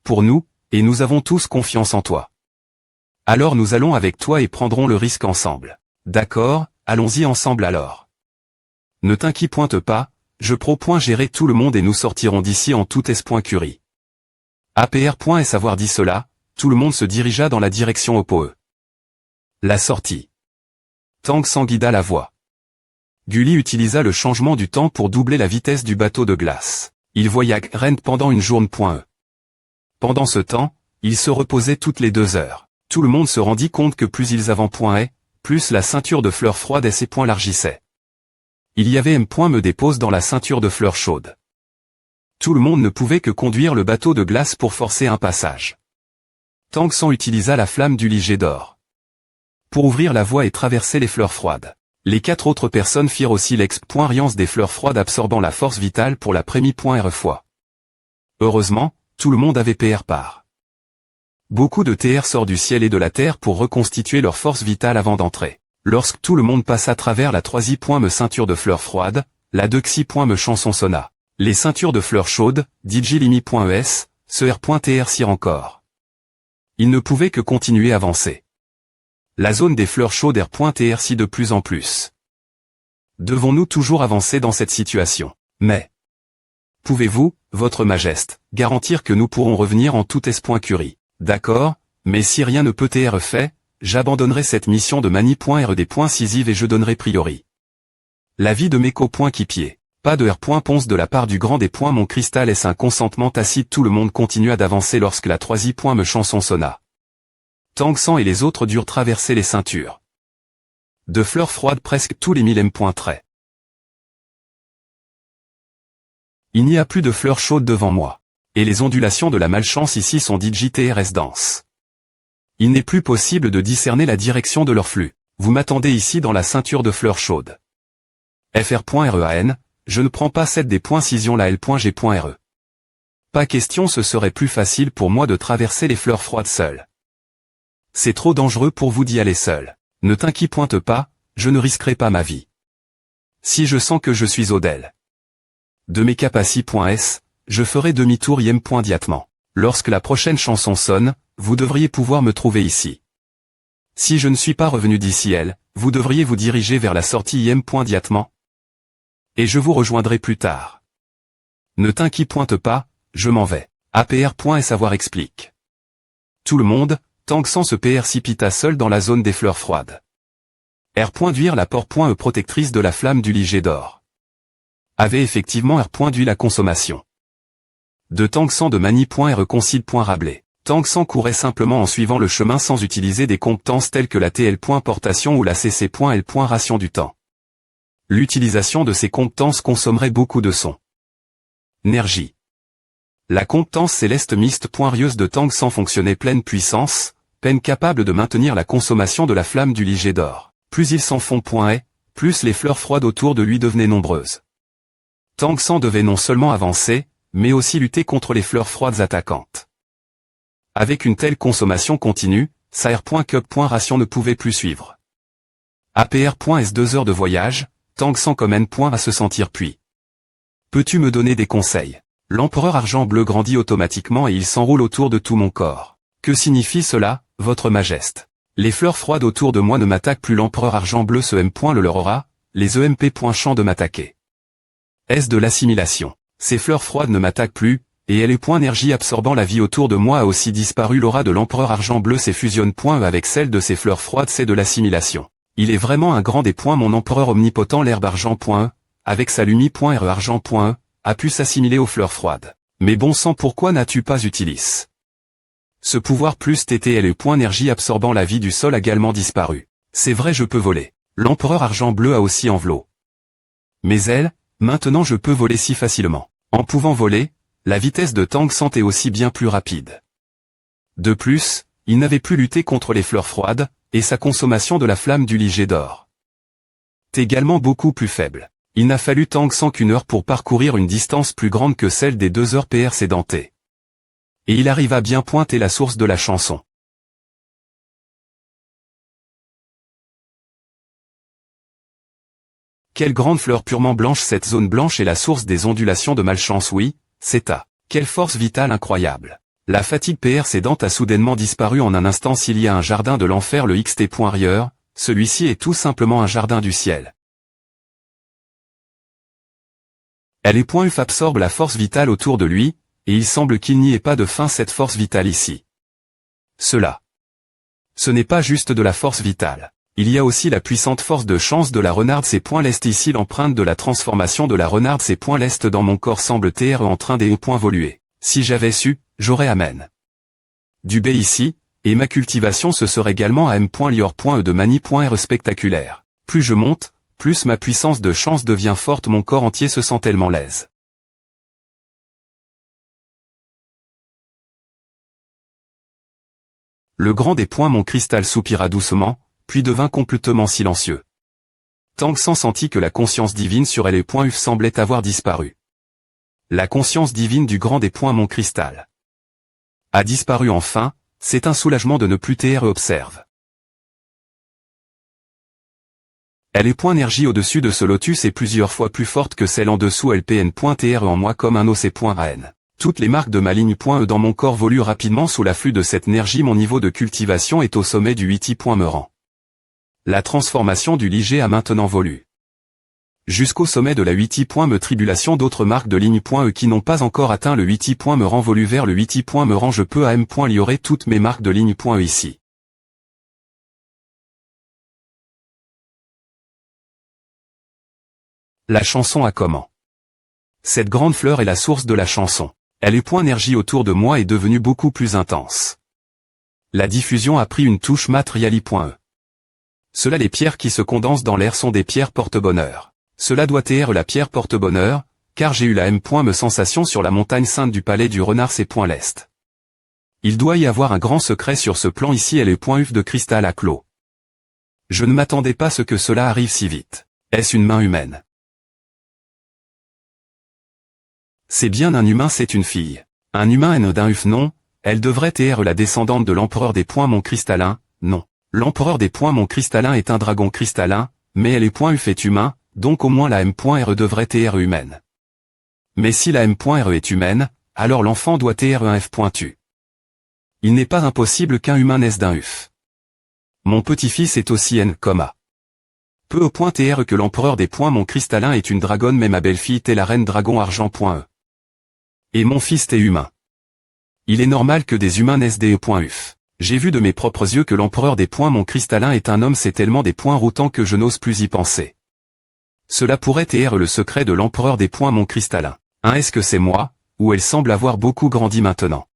Pour nous, et nous avons tous confiance en toi. Alors nous allons avec toi et prendrons le risque ensemble. D'accord, allons-y ensemble alors. Ne t'inquiète pas, je gérer tout le monde et nous sortirons d'ici en toute curie. APR.S avoir dit cela, tout le monde se dirigea dans la direction opposée. La sortie. Tang San guida la voie. Gulli utilisa le changement du temps pour doubler la vitesse du bateau de glace. Il voyagea Rent pendant une journée. Pendant ce temps, il se reposait toutes les 2 heures. Tout le monde se rendit compte que plus ils avaient plus la ceinture de fleurs froides et ses points largissait. Il y avait me dépose dans la ceinture de fleurs chaudes. Tout le monde ne pouvait que conduire le bateau de glace pour forcer un passage. Tang San utilisa la flamme du Lige d'or pour ouvrir la voie et traverser les fleurs froides. Les 4 autres personnes firent aussi l'expérience des fleurs froides absorbant la force vitale pour la première fois. Heureusement, tout le monde avait PR part. Beaucoup de TR sortent du ciel et de la terre pour reconstituer leur force vitale avant d'entrer. Lorsque tout le monde passe à travers la 3e ceinture de fleurs froides, la 2e chanson sonna. Les ceintures de fleurs chaudes, DJLimi.es, ce R.TR sire encore. Il ne pouvait que continuer à avancer. La zone des fleurs chaudes R.TR si de plus en plus. Devons-nous toujours avancer dans cette situation? Mais pouvez-vous, votre majesté, garantir que nous pourrons revenir en toute curie? D'accord, mais si rien ne peut être fait, j'abandonnerai cette mission de mani.rd.cisive et je donnerai priori. L'avis de mes coéquipiers. Pas de R.Ponce de la part du grand des points mon cristal est un consentement tacite. Tout le monde continua d'avancer lorsque la 3e chanson sonna. Tang San et les autres durent traverser les ceintures de fleurs froides presque tous les 1000 traits. Il n'y a plus de fleurs chaudes devant moi. Et les ondulations de la malchance ici sont DJTRS denses. Il n'est plus possible de discerner la direction de leur flux. Vous m'attendez ici dans la ceinture de fleurs chaudes. FR.REAN, je ne prends pas cette des points cision la L.G.RE. Pas question, ce serait plus facile pour moi de traverser les fleurs froides seul. C'est trop dangereux pour vous d'y aller seul. Ne t'inquiète pas, je ne risquerai pas ma vie. Si je sens que je suis au del de mes capacités.s, je ferai demi-tour diatement. Lorsque la prochaine chanson sonne, vous devriez pouvoir me trouver ici. Si je ne suis pas revenu d'ici vous devriez vous diriger vers la sortie diatement. Et je vous rejoindrai plus tard. Ne t'inquiète pas, je m'en vais. APR.S avoir explique. Tout le monde, Tang San se précipita seul dans la zone des fleurs froides. R.Duire la porte.e protectrice de la flamme du Lige d'or. Avait effectivement R.Duit la consommation. De Tang San de mani.reconcile.rablé. Tang San courait simplement en suivant le chemin sans utiliser des compétences telles que la TL.portation ou la CC.L. ration du temps. L'utilisation de ces compétences consommerait beaucoup de son énergie. La compétence céleste mixte.rieuse de Tang San fonctionnait pleine puissance, peine capable de maintenir la consommation de la flamme du Lige d'or. Plus il s'en fond plus les fleurs froides autour de lui devenaient nombreuses. Tang San devait non seulement avancer, mais aussi lutter contre les fleurs froides attaquantes. Avec une telle consommation continue, sa R.Cup.ration ne pouvait plus suivre. APR.S 2 heures de voyage, Tang San comme N. à se sentir puis. Peux-tu me donner des conseils? L'empereur argent bleu grandit automatiquement et il s'enroule autour de tout mon corps. Que signifie cela, votre majesté? Les fleurs froides autour de moi ne m'attaquent plus. L'empereur argent bleu se M. le leur aura, les EMP. Champ de m'attaquer. Est-ce de l'assimilation? Ces fleurs froides ne m'attaquent plus, et elle est énergie absorbant la vie autour de moi a aussi disparu. L'aura de l'empereur argent bleu se fusionne avec celle de ces fleurs froides, c'est de l'assimilation. Il est vraiment un grand des mon empereur omnipotent l'herbe argent. Avec sa lumi.re argent. A pu s'assimiler aux fleurs froides. Mais bon sang, pourquoi n'as-tu pas utilisé ce pouvoir plus TTL énergie absorbant la vie du sol a également disparu. C'est vrai, je peux voler. L'empereur argent bleu a aussi envelop. Mais elle, maintenant je peux voler si facilement. En pouvant voler, la vitesse de Tang San est aussi bien plus rapide. De plus, il n'avait plus lutté contre les fleurs froides, et sa consommation de la flamme du liget d'or est également beaucoup plus faible. Il n'a fallu Tang San qu'une heure pour parcourir une distance plus grande que celle des 2 heures précédentes. Et il arrive à bien pointer la source de la chanson. Quelle grande fleur purement blanche! Cette zone blanche est la source des ondulations de malchance. Oui, c'est à. Quelle force vitale incroyable! La fatigue précédente a soudainement disparu en un instant. S'il y a un jardin de l'enfer, le XT.Rieur, celui-ci est tout simplement un jardin du ciel. Elle.UF absorbe la force vitale autour de lui, et il semble qu'il n'y ait pas de fin cette force vitale ici. Ce n'est pas juste de la force vitale. Il y a aussi la puissante force de chance de la renarde. L'est ici l'empreinte de la transformation de la renarde. L'est dans mon corps semble en train d'évoluer. Si j'avais su, j'aurais amen. Du B ici, et ma cultivation se serait également à M.Lior.E de mani.R spectaculaire. Plus je monte, plus ma puissance de chance devient forte, mon corps entier se sent tellement l'aise. Le grand des points, mon cristal soupira doucement, puis devint complètement silencieux. Tang San sentit que la conscience divine sur elle.UF semblait avoir disparu. La conscience divine du grand des points, mon cristal a disparu enfin, c'est un soulagement de ne plus observe. Elle.Énergie au-dessus de ce lotus est plusieurs fois plus forte que celle en dessous. LPN.TR en moi comme un OC.AN. Toutes les marques de ma ligne.E dans mon corps voluent rapidement sous l'afflux de cette énergie. Mon niveau de cultivation est au sommet du 8. Me rend. La transformation du liget a maintenant volu jusqu'au sommet de la 8. Me tribulation. D'autres marques de ligne.E qui n'ont pas encore atteint le 8. Me rend volu vers le 8. Me rend. Je peux à M.Liorer toutes mes marques de ligne.E ici. La chanson a comment? Cette grande fleur est la source de la chanson. Elle.Énergie autour de moi est devenue beaucoup plus intense. La diffusion a pris une touche matériali.E. Cela, les pierres qui se condensent dans l'air sont des pierres porte-bonheur. Cela doit être la pierre porte-bonheur, car j'ai eu la M.Me sensation sur la montagne sainte du palais du renard. L'est. Il doit y avoir un grand secret sur ce plan ici. Elle.UF de cristal à clos. Je ne m'attendais pas à ce que cela arrive si vite. Est-ce une main humaine? C'est bien un humain, c'est une fille. Un humain N d'un UF non, elle devrait être la descendante de l'empereur des points mon cristallin, non. L'empereur des points mon cristallin est un dragon cristallin, mais elle.UF est humain, donc au moins la M.RE devrait être humaine. Mais si la M.RE est humaine, alors l'enfant doit être un F.U. Il n'est pas impossible qu'un humain naisse d'un UF. Mon petit-fils est aussi N, A. Peu au point que l'empereur des points mon cristallin est une dragonne, mais ma belle-fille est la reine dragon argent.E. Et mon fils est humain. Il est normal que des humains naissent des E.UF. J'ai vu de mes propres yeux que l'empereur des points mon cristallin est un homme. C'est tellement des points routants que je n'ose plus y penser. Cela pourrait être le secret de l'empereur des points mon cristallin. Est-ce que c'est moi, ou elle semble avoir beaucoup grandi maintenant?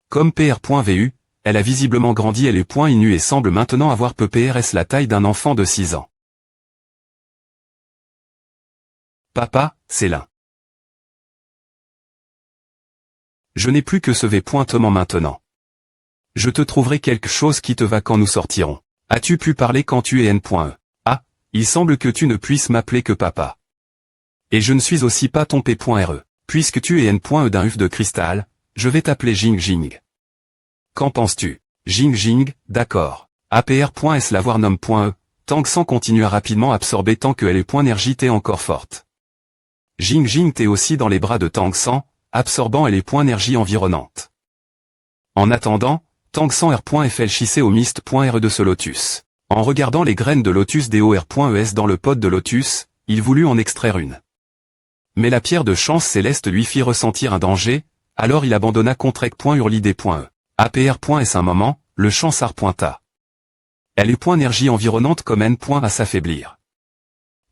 Comme PR.VU, elle a visiblement grandi. Elle est .INU et semble maintenant avoir PPRS la taille d'un enfant de 6 ans. Papa, c'est l'un. Je n'ai plus que ce V.tement maintenant. Je te trouverai quelque chose qui te va quand nous sortirons. As-tu pu parler quand tu es N.E? Ah, il semble que tu ne puisses m'appeler que papa. Et je ne suis aussi pas ton P.RE. Puisque tu es N.E d'un œuf de cristal, je vais t'appeler Jing Jing. Qu'en penses-tu? Jing Jing, d'accord. APR.S la voir nomme.E, Tang San continua rapidement à absorber tant que LE.énergie t'est encore forte. Jing Jing t'est aussi dans les bras de Tang San, absorbant LE.énergie environnante. En attendant, Tang San R.FLCC au mist.re de ce lotus. En regardant les graines de lotus DOR.ES dans le pod de lotus, il voulut en extraire une. Mais la pierre de chance céleste lui fit ressentir un danger, alors il abandonna Contract.Hurlidé.E. APR.S un moment, le chansard pointa. LE.énergie environnante comme N. à s'affaiblir.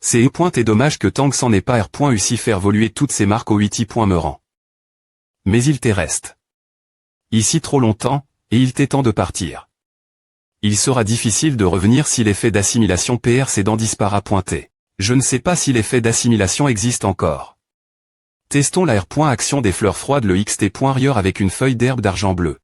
C'est et dommage que Tang San n'ait pas R.U faire évoluer toutes ses marques au 8 me rend. Mais il t'est reste. Ici trop longtemps, et il t'est temps de partir. Il sera difficile de revenir si l'effet d'assimilation PR s'est dispara pointé. Je ne sais pas si l'effet d'assimilation existe encore. Testons la R.action des fleurs froides le XT.rieur avec une feuille d'herbe d'argent bleu.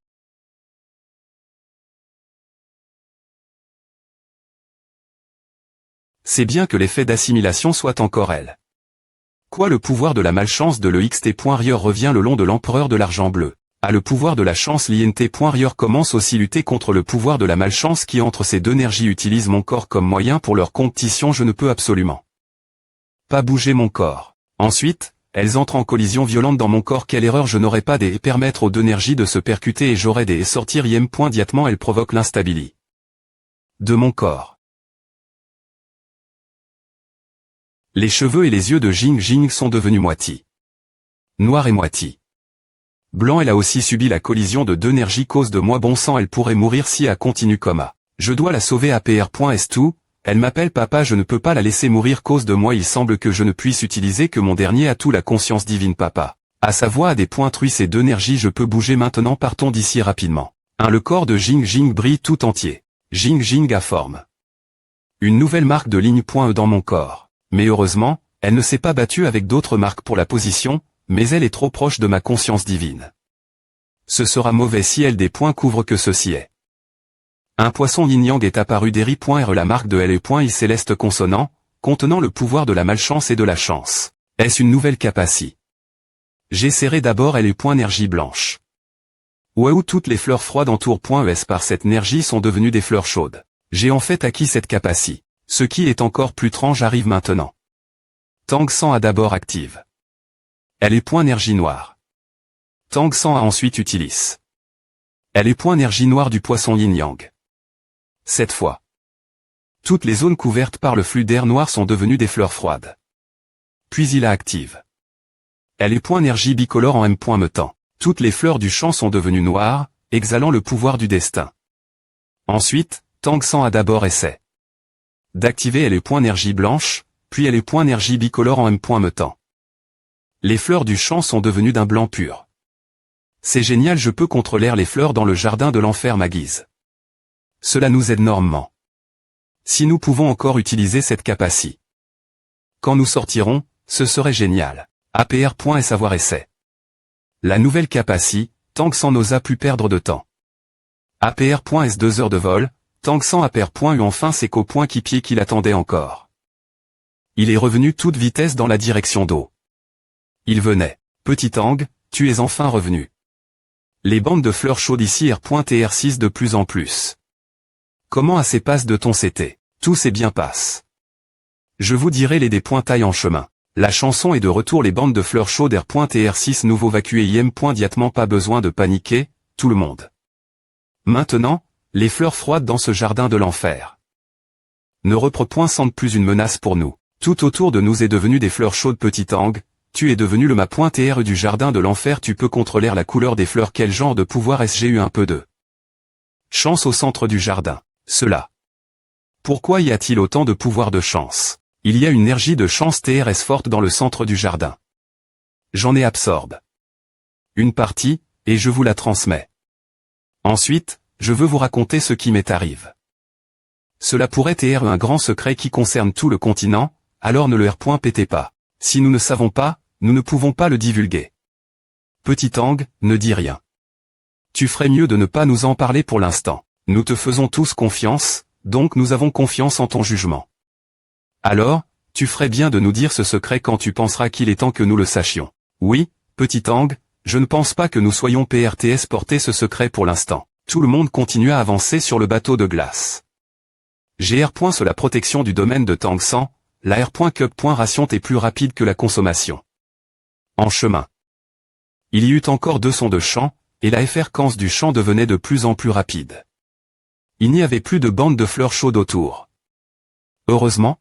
C'est bien que l'effet d'assimilation soit encore elle. Quoi le pouvoir de la malchance de le XT.rieur revient le long de l'empereur de l'argent bleu. Le pouvoir de la chance l'INT.rieur commence aussi lutter contre le pouvoir de la malchance qui entre ces deux énergies utilise mon corps comme moyen pour leur compétition. Je ne peux absolument pas bouger mon corps. Ensuite, elles entrent en collision violente dans mon corps. Quelle erreur, je n'aurais pas des permettre aux deux énergies de se percuter et j'aurais des sortir IM.diatement. Elle provoque l'instabilité de mon corps. Les cheveux et les yeux de Jing Jing sont devenus moitié noir et moitié blanc. Elle a aussi subi la collision de deux énergies cause de moi bon sang. Elle pourrait mourir si elle continue comme A. Je dois la sauver. APR.S2, elle m'appelle papa, je ne peux pas la laisser mourir cause de moi. Il semble que je ne puisse utiliser que mon dernier atout, la conscience divine papa. À sa voix a des points truits ces deux énergies. Je peux bouger maintenant, partons d'ici rapidement. Le corps de Jing Jing brille tout entier. Jing Jing a forme une nouvelle marque de ligne.E dans mon corps. Mais heureusement, elle ne s'est pas battue avec d'autres marques pour la position, mais elle est trop proche de ma conscience divine. Ce sera mauvais si elle des points couvre que ceci est. Un poisson yin-yang est apparu d'Eri.R la marque de LE.I céleste consonant, contenant le pouvoir de la malchance et de la chance. Est-ce une nouvelle capacité? J'ai serré d'abord LE.énergie blanche. Waouh, toutes les fleurs froides entour.ES par cette énergie sont devenues des fleurs chaudes. J'ai en fait acquis cette capacité. Ce qui est encore plus étrange arrive maintenant. Tang San a d'abord active. LE.énergie noire. Tang San a ensuite utilise. LE.énergie noire du poisson yin-yang. Cette fois, toutes les zones couvertes par le flux d'air noir sont devenues des fleurs froides. Puis il a active. LE.énergie bicolore en M.me temps. Toutes les fleurs du champ sont devenues noires, exhalant le pouvoir du destin. Ensuite, Tang San a d'abord essayé d'activer LE.énergie blanche, puis LE.énergie bicolore en M.me temps. Les fleurs du champ sont devenues d'un blanc pur. C'est génial, je peux contrôler les fleurs dans le jardin de l'enfer ma guise. Cela nous aide énormément. Si nous pouvons encore utiliser cette capacité. Quand nous sortirons, ce serait génial. APR.S avoir essai. La nouvelle capacité, Tang San n'osa plus perdre de temps. APR.S 2 heures de vol, Tang San APR.U enfin c'est qu'au point qui pied qu'il attendait encore. Il est revenu toute vitesse dans la direction d'eau. Il venait. Petit Tang, tu es enfin revenu. Les bandes de fleurs chaudes ici R.TR6 de plus en plus. Comment assez passe de ton CT? Tout s'est bien passe. Je vous dirai les des points taille en chemin. La chanson est de retour, les bandes de fleurs chaudes R.TR6 nouveau vacué IM.diatement, pas besoin de paniquer, tout le monde. Maintenant, les fleurs froides dans ce jardin de l'enfer. Ne repre sentent plus une menace pour nous. Tout autour de nous est devenu des fleurs chaudes. Petit Tang, tu es devenu le ma.TR du jardin de l'enfer. Tu peux contrôler la couleur des fleurs. Quel genre de pouvoir est-ce? J'ai eu un peu de chance au centre du jardin. Cela. Pourquoi y a-t-il autant de pouvoir de chance? Il y a une énergie de chance TRS forte dans le centre du jardin. J'en ai absorbe une partie, et je vous la transmets. Ensuite, je veux vous raconter ce qui m'est arrivé. Cela pourrait être un grand secret qui concerne tout le continent, alors ne le r.pétez pas. Si nous ne savons pas, nous ne pouvons pas le divulguer. Petit Tang, ne dis rien. Tu ferais mieux de ne pas nous en parler pour l'instant. Nous te faisons tous confiance, donc nous avons confiance en ton jugement. Alors, tu ferais bien de nous dire ce secret quand tu penseras qu'il est temps que nous le sachions. Oui, petit Tang, je ne pense pas que nous soyons PRTS porter ce secret pour l'instant. Tout le monde continue à avancer sur le bateau de glace. GR. Sur la protection du domaine de Tang San, la R.Cup. Ration est plus rapide que la consommation. En chemin. Il y eut encore 2 sons de chant, et la fréquence du chant devenait de plus en plus rapide. Il n'y avait plus de bandes de fleurs chaudes autour. Heureusement.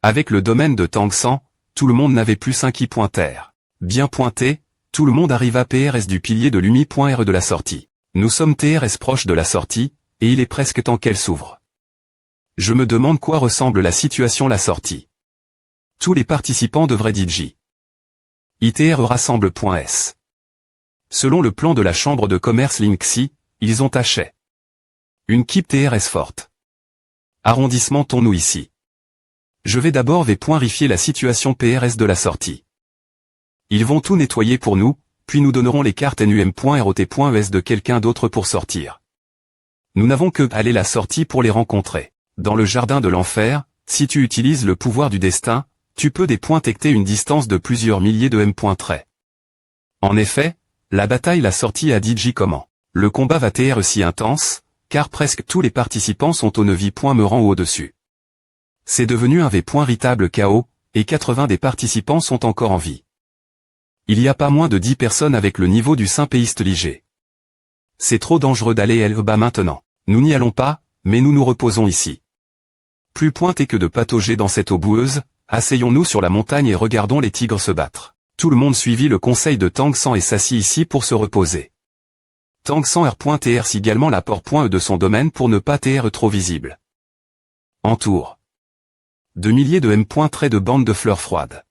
Avec le domaine de Tang San, tout le monde n'avait plus 5 qui pointèrent. Bien pointé, tout le monde arriva PRS du pilier de l'UMI.RE de la sortie. Nous sommes TRS proche de la sortie, et il est presque temps qu'elle s'ouvre. Je me demande quoi ressemble la situation la sortie. Tous les participants devraient DJ. ITR rassemble.s. Selon le plan de la chambre de commerce Linksy, ils ont acheté une keep TRS forte. Arrondissement-nous ici. Je vais d'abord vérifier la situation PRS de la sortie. Ils vont tout nettoyer pour nous, puis nous donnerons les cartes NUM.ROT.ES de quelqu'un d'autre pour sortir. Nous n'avons que aller la sortie pour les rencontrer. Dans le jardin de l'enfer, si tu utilises le pouvoir du destin, tu peux dépointer une distance de plusieurs milliers de M. En effet, la bataille la sortie a DJ comment. Le combat va être si intense, car presque tous les participants sont au 9 point me rend au-dessus. C'est devenu un véritable chaos, et 80 des participants sont encore en vie. Il y a pas moins de 10 personnes avec le niveau du Saint-Péiste Liger. C'est trop dangereux d'aller bas maintenant. Nous n'y allons pas, mais nous nous reposons ici. Plus pointé que de patauger dans cette eau boueuse, asseyons-nous sur la montagne et regardons les tigres se battre. Tout le monde suivit le conseil de Tang San et s'assit ici pour se reposer. Tang San R.TR également l'apport.E de son domaine pour ne pas TR trop visible. Entoure. De milliers de M. Traits de bandes de fleurs froides.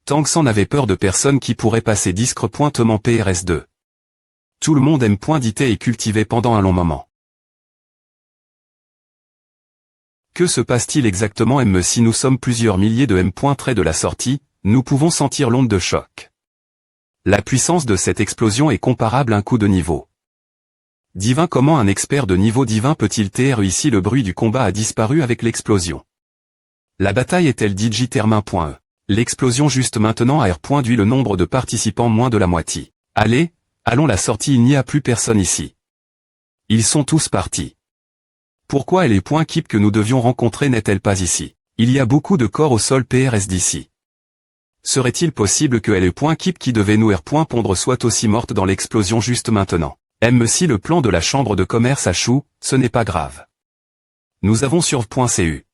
Tang San n'avait peur de personne qui pourrait passer discretement PRS2. Tout le monde aime dité et cultivé pendant un long moment. Que se passe-t-il exactement si nous sommes plusieurs milliers de M. Traits de la sortie, nous pouvons sentir l'onde de choc. La puissance de cette explosion est comparable à un coup de niveau. Divin. Comment un expert de niveau divin peut-il TR ici? Le bruit du combat a disparu avec l'explosion. La bataille est-elle DJ termin.E? L'explosion juste maintenant a réduit le nombre de participants moins de la moitié. Allez, allons la sortie, il n'y a plus personne ici. Ils sont tous partis. Pourquoi les points keep que nous devions rencontrer n'est-elle pas ici? Il y a beaucoup de corps au sol PRS d'ici. Serait-il possible que les points keep qui devaient nous pondre soient aussi mortes dans l'explosion juste maintenant? Si le plan de la chambre de commerce a chou, ce n'est pas grave. Nous avons sur.cu.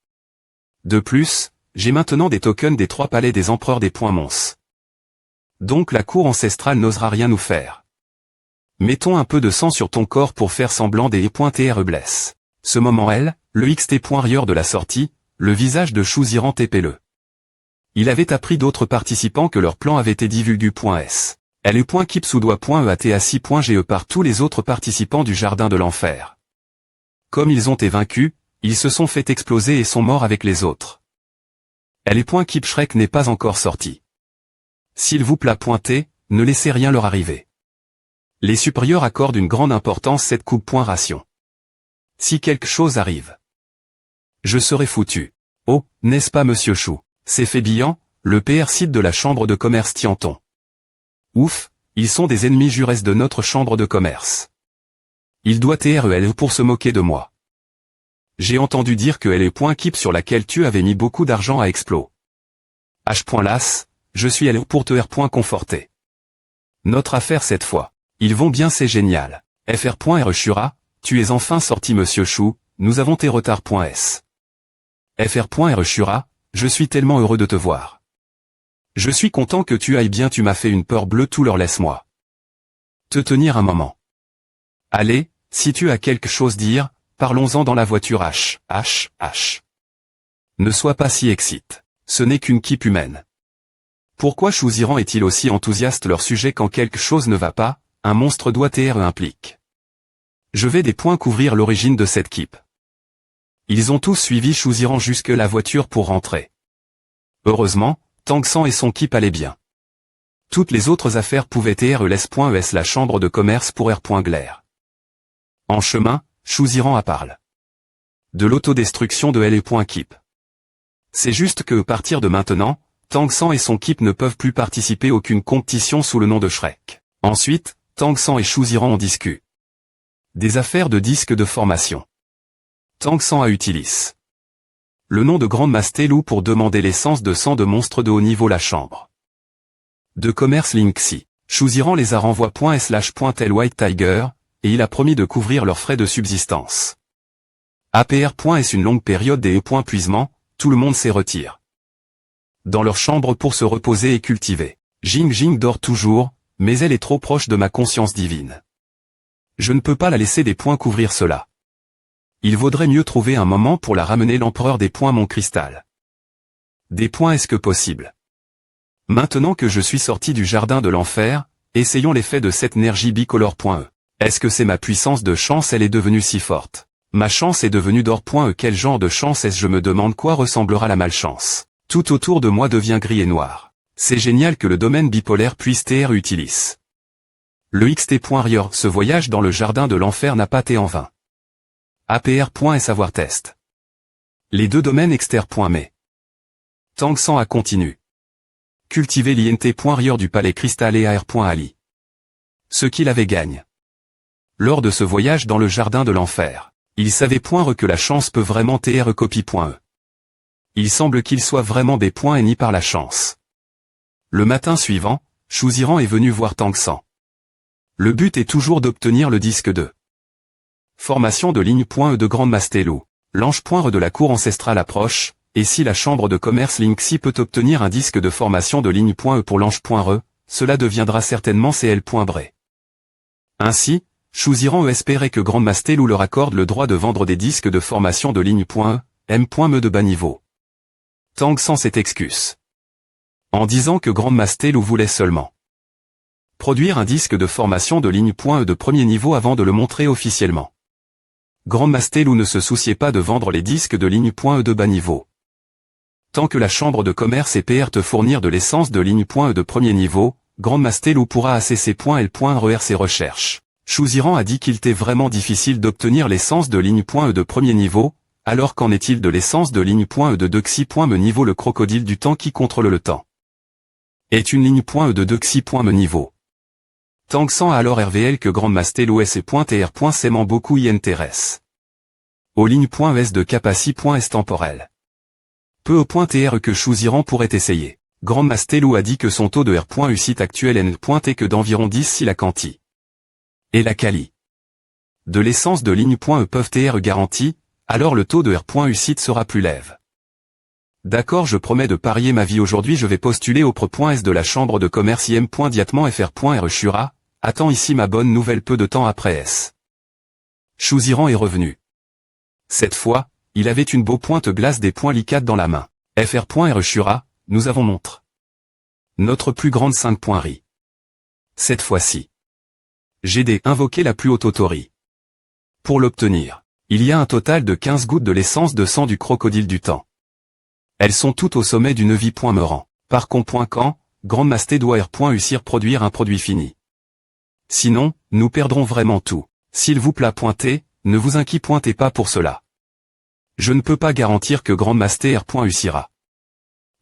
De plus, j'ai maintenant des tokens des 3 palais des empereurs des points mons. Donc la cour ancestrale n'osera rien nous faire. Mettons un peu de sang sur ton corps pour faire semblant des TR blesse. Ce moment le XT.rieur de la sortie, le visage de Chouziran TP-le. Il avait appris d'autres participants que leur plan avait été divulgué.s. LE.keep sous doigt.EATA6.GE par tous les autres participants du jardin de l'enfer. Comme ils ont été vaincus, ils se sont fait exploser et sont morts avec les autres. LE.keep Shrek n'est pas encore sorti. S'il vous plaît pointer, ne laissez rien leur arriver. Les supérieurs accordent une grande importance cette coupe.ration. Si quelque chose arrive, je serai foutu. Oh, n'est-ce pas monsieur Chou? C'est Fébillan, le PR site de la chambre de commerce Tianton. Ouf, ils sont des ennemis jurés de notre chambre de commerce. Il doit TREL pour se moquer de moi. J'ai entendu dire que LE.keep sur laquelle tu avais mis beaucoup d'argent à explos. H.las, je suis LE pour te R.conforter. Notre affaire cette fois. Ils vont bien, c'est génial. FR.RE Shura, tu es enfin sorti monsieur Chou, nous avons tes retards.s. FR.RE Shura, je suis tellement heureux de te voir. Je suis content que tu ailles bien, tu m'as fait une peur bleue, tout leur laisse-moi te tenir un moment. Allez, si tu as quelque chose à dire, parlons-en dans la voiture H. Ne sois pas si excite. Ce n'est qu'une keep humaine. Pourquoi Chouziran est-il aussi enthousiaste leur sujet quand quelque chose ne va pas? Un monstre doit TR implique. Je vais des points couvrir l'origine de cette keep. Ils ont tous suivi Chouziran jusque la voiture pour rentrer. Heureusement, Tang San et son keep allaient bien. Toutes les autres affaires pouvaient TRES.ES la chambre de commerce pour R.glaire. En chemin, Chouziran a parlé de l'autodestruction de LE.keep. C'est juste que, à partir de maintenant, Tang San et son équipe ne peuvent plus participer à aucune compétition sous le nom de Shrek. Ensuite, Tang San et Shu Ziran en discutent. Des affaires de disques de formation. Tang San a utilisé le nom de Grande Mastelou pour demander l'essence de sang de monstres de haut niveau la chambre de commerce Linksy. Shu Ziran les a renvoie.s/tel White Tiger, et il a promis de couvrir leurs frais de subsistance. APR.S une longue période des épuisements, tout le monde s'y retire dans leur chambre pour se reposer et cultiver. Jing Jing dort toujours, mais elle est trop proche de ma conscience divine. Je ne peux pas la laisser des points couvrir cela. Il vaudrait mieux trouver un moment pour la ramener l'empereur des points mon cristal. Des points est-ce que possible? Maintenant que je suis sorti du jardin de l'enfer, essayons l'effet de cette énergie bicolore.e. Est-ce que c'est ma puissance de chance elle est devenue si forte? Ma chance est devenue d'or.e. Quel genre de chance est-ce? Je me demande quoi ressemblera la malchance. Tout autour de moi devient gris et noir. C'est génial que le domaine bipolaire puisse TR utilise. Le XT.rior, ce voyage dans le jardin de l'enfer n'a pas été en vain. APR. Et savoir test. Les deux domaines exter.mais. Tang San a continu. Cultiver l'INT.rior du palais cristal et AR.ali. Ce qu'il avait gagne. Lors de ce voyage dans le jardin de l'enfer, il savait que la chance peut vraiment TR copie.e. Il semble qu'il soit vraiment des points et ni par la chance. Le matin suivant, Shu Ziran est venu voir Tang San. Le but est toujours d'obtenir le disque de formation de ligne.e de Grande Mastelou. L'ange.re de la cour ancestrale approche, et si la chambre de commerce Linksy peut obtenir un disque de formation de ligne.e pour l'ange.re, cela deviendra certainement CL.bre. Ainsi, Shu Ziran espérait que Grande Mastelou leur accorde le droit de vendre des disques de formation de ligne.e, M.me de bas niveau. Tang San s'est excuse. En disant que Grande Mastelou voulait seulement produire un disque de formation de ligne.e de premier niveau avant de le montrer officiellement. Grande Mastelou ne se souciait pas de vendre les disques de ligne.e de bas niveau. Tant que la chambre de commerce et PR te fournir de l'essence de ligne.e de premier niveau, Grande Mastelou pourra ACC.L.RER ses recherches. Shu Ziran a dit qu'il était vraiment difficile d'obtenir l'essence de ligne.e de premier niveau, alors qu'en est-il de l'essence de ligne.e de Dexy.me niveau le crocodile du temps qui contrôle le temps? Est une ligne.e de Dexy.me niveau. Tang San a alors RVL que Grande Mastelou S.TR. S'aimant beaucoup y intéresse. Aux lignes.es de Capaci.S temporel. Peu au .TR que Shu Ziran pourrait essayer. Grande Mastelou a dit que son taux de R.U site actuel N.T que d'environ 10 si la quanti. Et la quali. De l'essence de ligne.e peuvent TR garantie, alors le taux de R.U site sera plus lève. D'accord, je promets de parier ma vie aujourd'hui, je vais postuler au Pro.S de la chambre de commerce IM.Diatement FR.R Shura, attends ici ma bonne nouvelle peu de temps après S. Shu Ziran est revenu. Cette fois, il avait une beau pointe glace des points liquide dans la main. FR.R Shura, nous avons montre. Notre plus grande 5.ri. Cette fois-ci. J'ai invoqué la plus haute autorité. Pour l'obtenir, il y a un total de 15 gouttes de l'essence de sang du crocodile du temps. Elles sont toutes au sommet du Nevi.Meurant. Par con.quand, Grande Masté doit R.Ucir produire un produit fini. Sinon, nous perdrons vraiment tout. S'il vous plaît pointez, ne vous inquiétez pas pour cela. Je ne peux pas garantir que Grande Masté R.Ucira.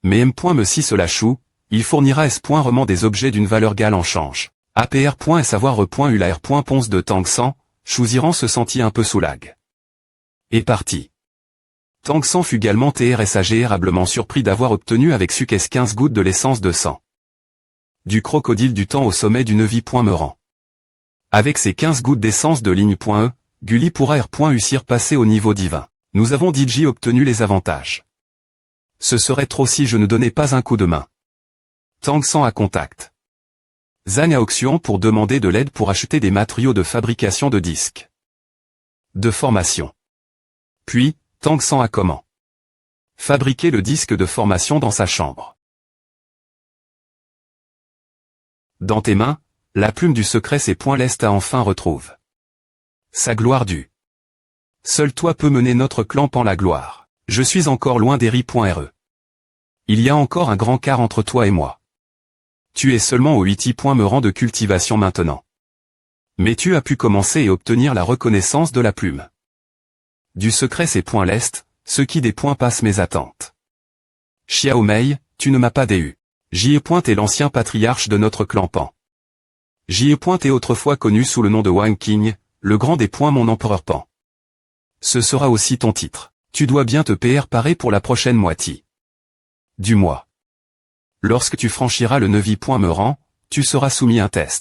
Mais M.Me si cela choue, il fournira S.Rement des objets d'une valeur gale en change. APR. Savoir R.U la R.Ponce de Tang San, Shu Ziran se sentit un peu soulage. Et parti. Tang San fut également agréablement surpris d'avoir obtenu avec succès 15 gouttes de l'essence de sang. Du crocodile du temps au sommet du Nevi.Meurant. Avec ces 15 gouttes d'essence de ligne.e, Gulli pourra R.Ucir passer au niveau divin. Nous avons DJ obtenu les avantages. Ce serait trop si je ne donnais pas un coup de main. Tang San a contact. Zhang à auction pour demander de l'aide pour acheter des matériaux de fabrication de disques. De formation. Puis, Tang San a comment fabriquer le disque de formation dans sa chambre. Dans tes mains, la plume du secret ses points l'Est a enfin retrouve. Sa gloire due. Seul toi peux mener notre clan en la gloire. Je suis encore loin d'Eri.re. Il y a encore un grand quart entre toi et moi. Tu es seulement au 8e rang de cultivation maintenant. Mais tu as pu commencer et obtenir la reconnaissance de la plume. Du secret ses points l'Est, ce qui des points passe mes attentes. Xiaomei, Tu ne m'as pas déhu. J.E. est l'ancien patriarche de notre clan Pan. J.E. est autrefois connu sous le nom de Wang King, le grand des points mon empereur Pan. Ce sera aussi ton titre. Tu dois bien te préparer pour la prochaine moitié du mois. Lorsque tu franchiras le 9e point Meurant, tu seras soumis à un test.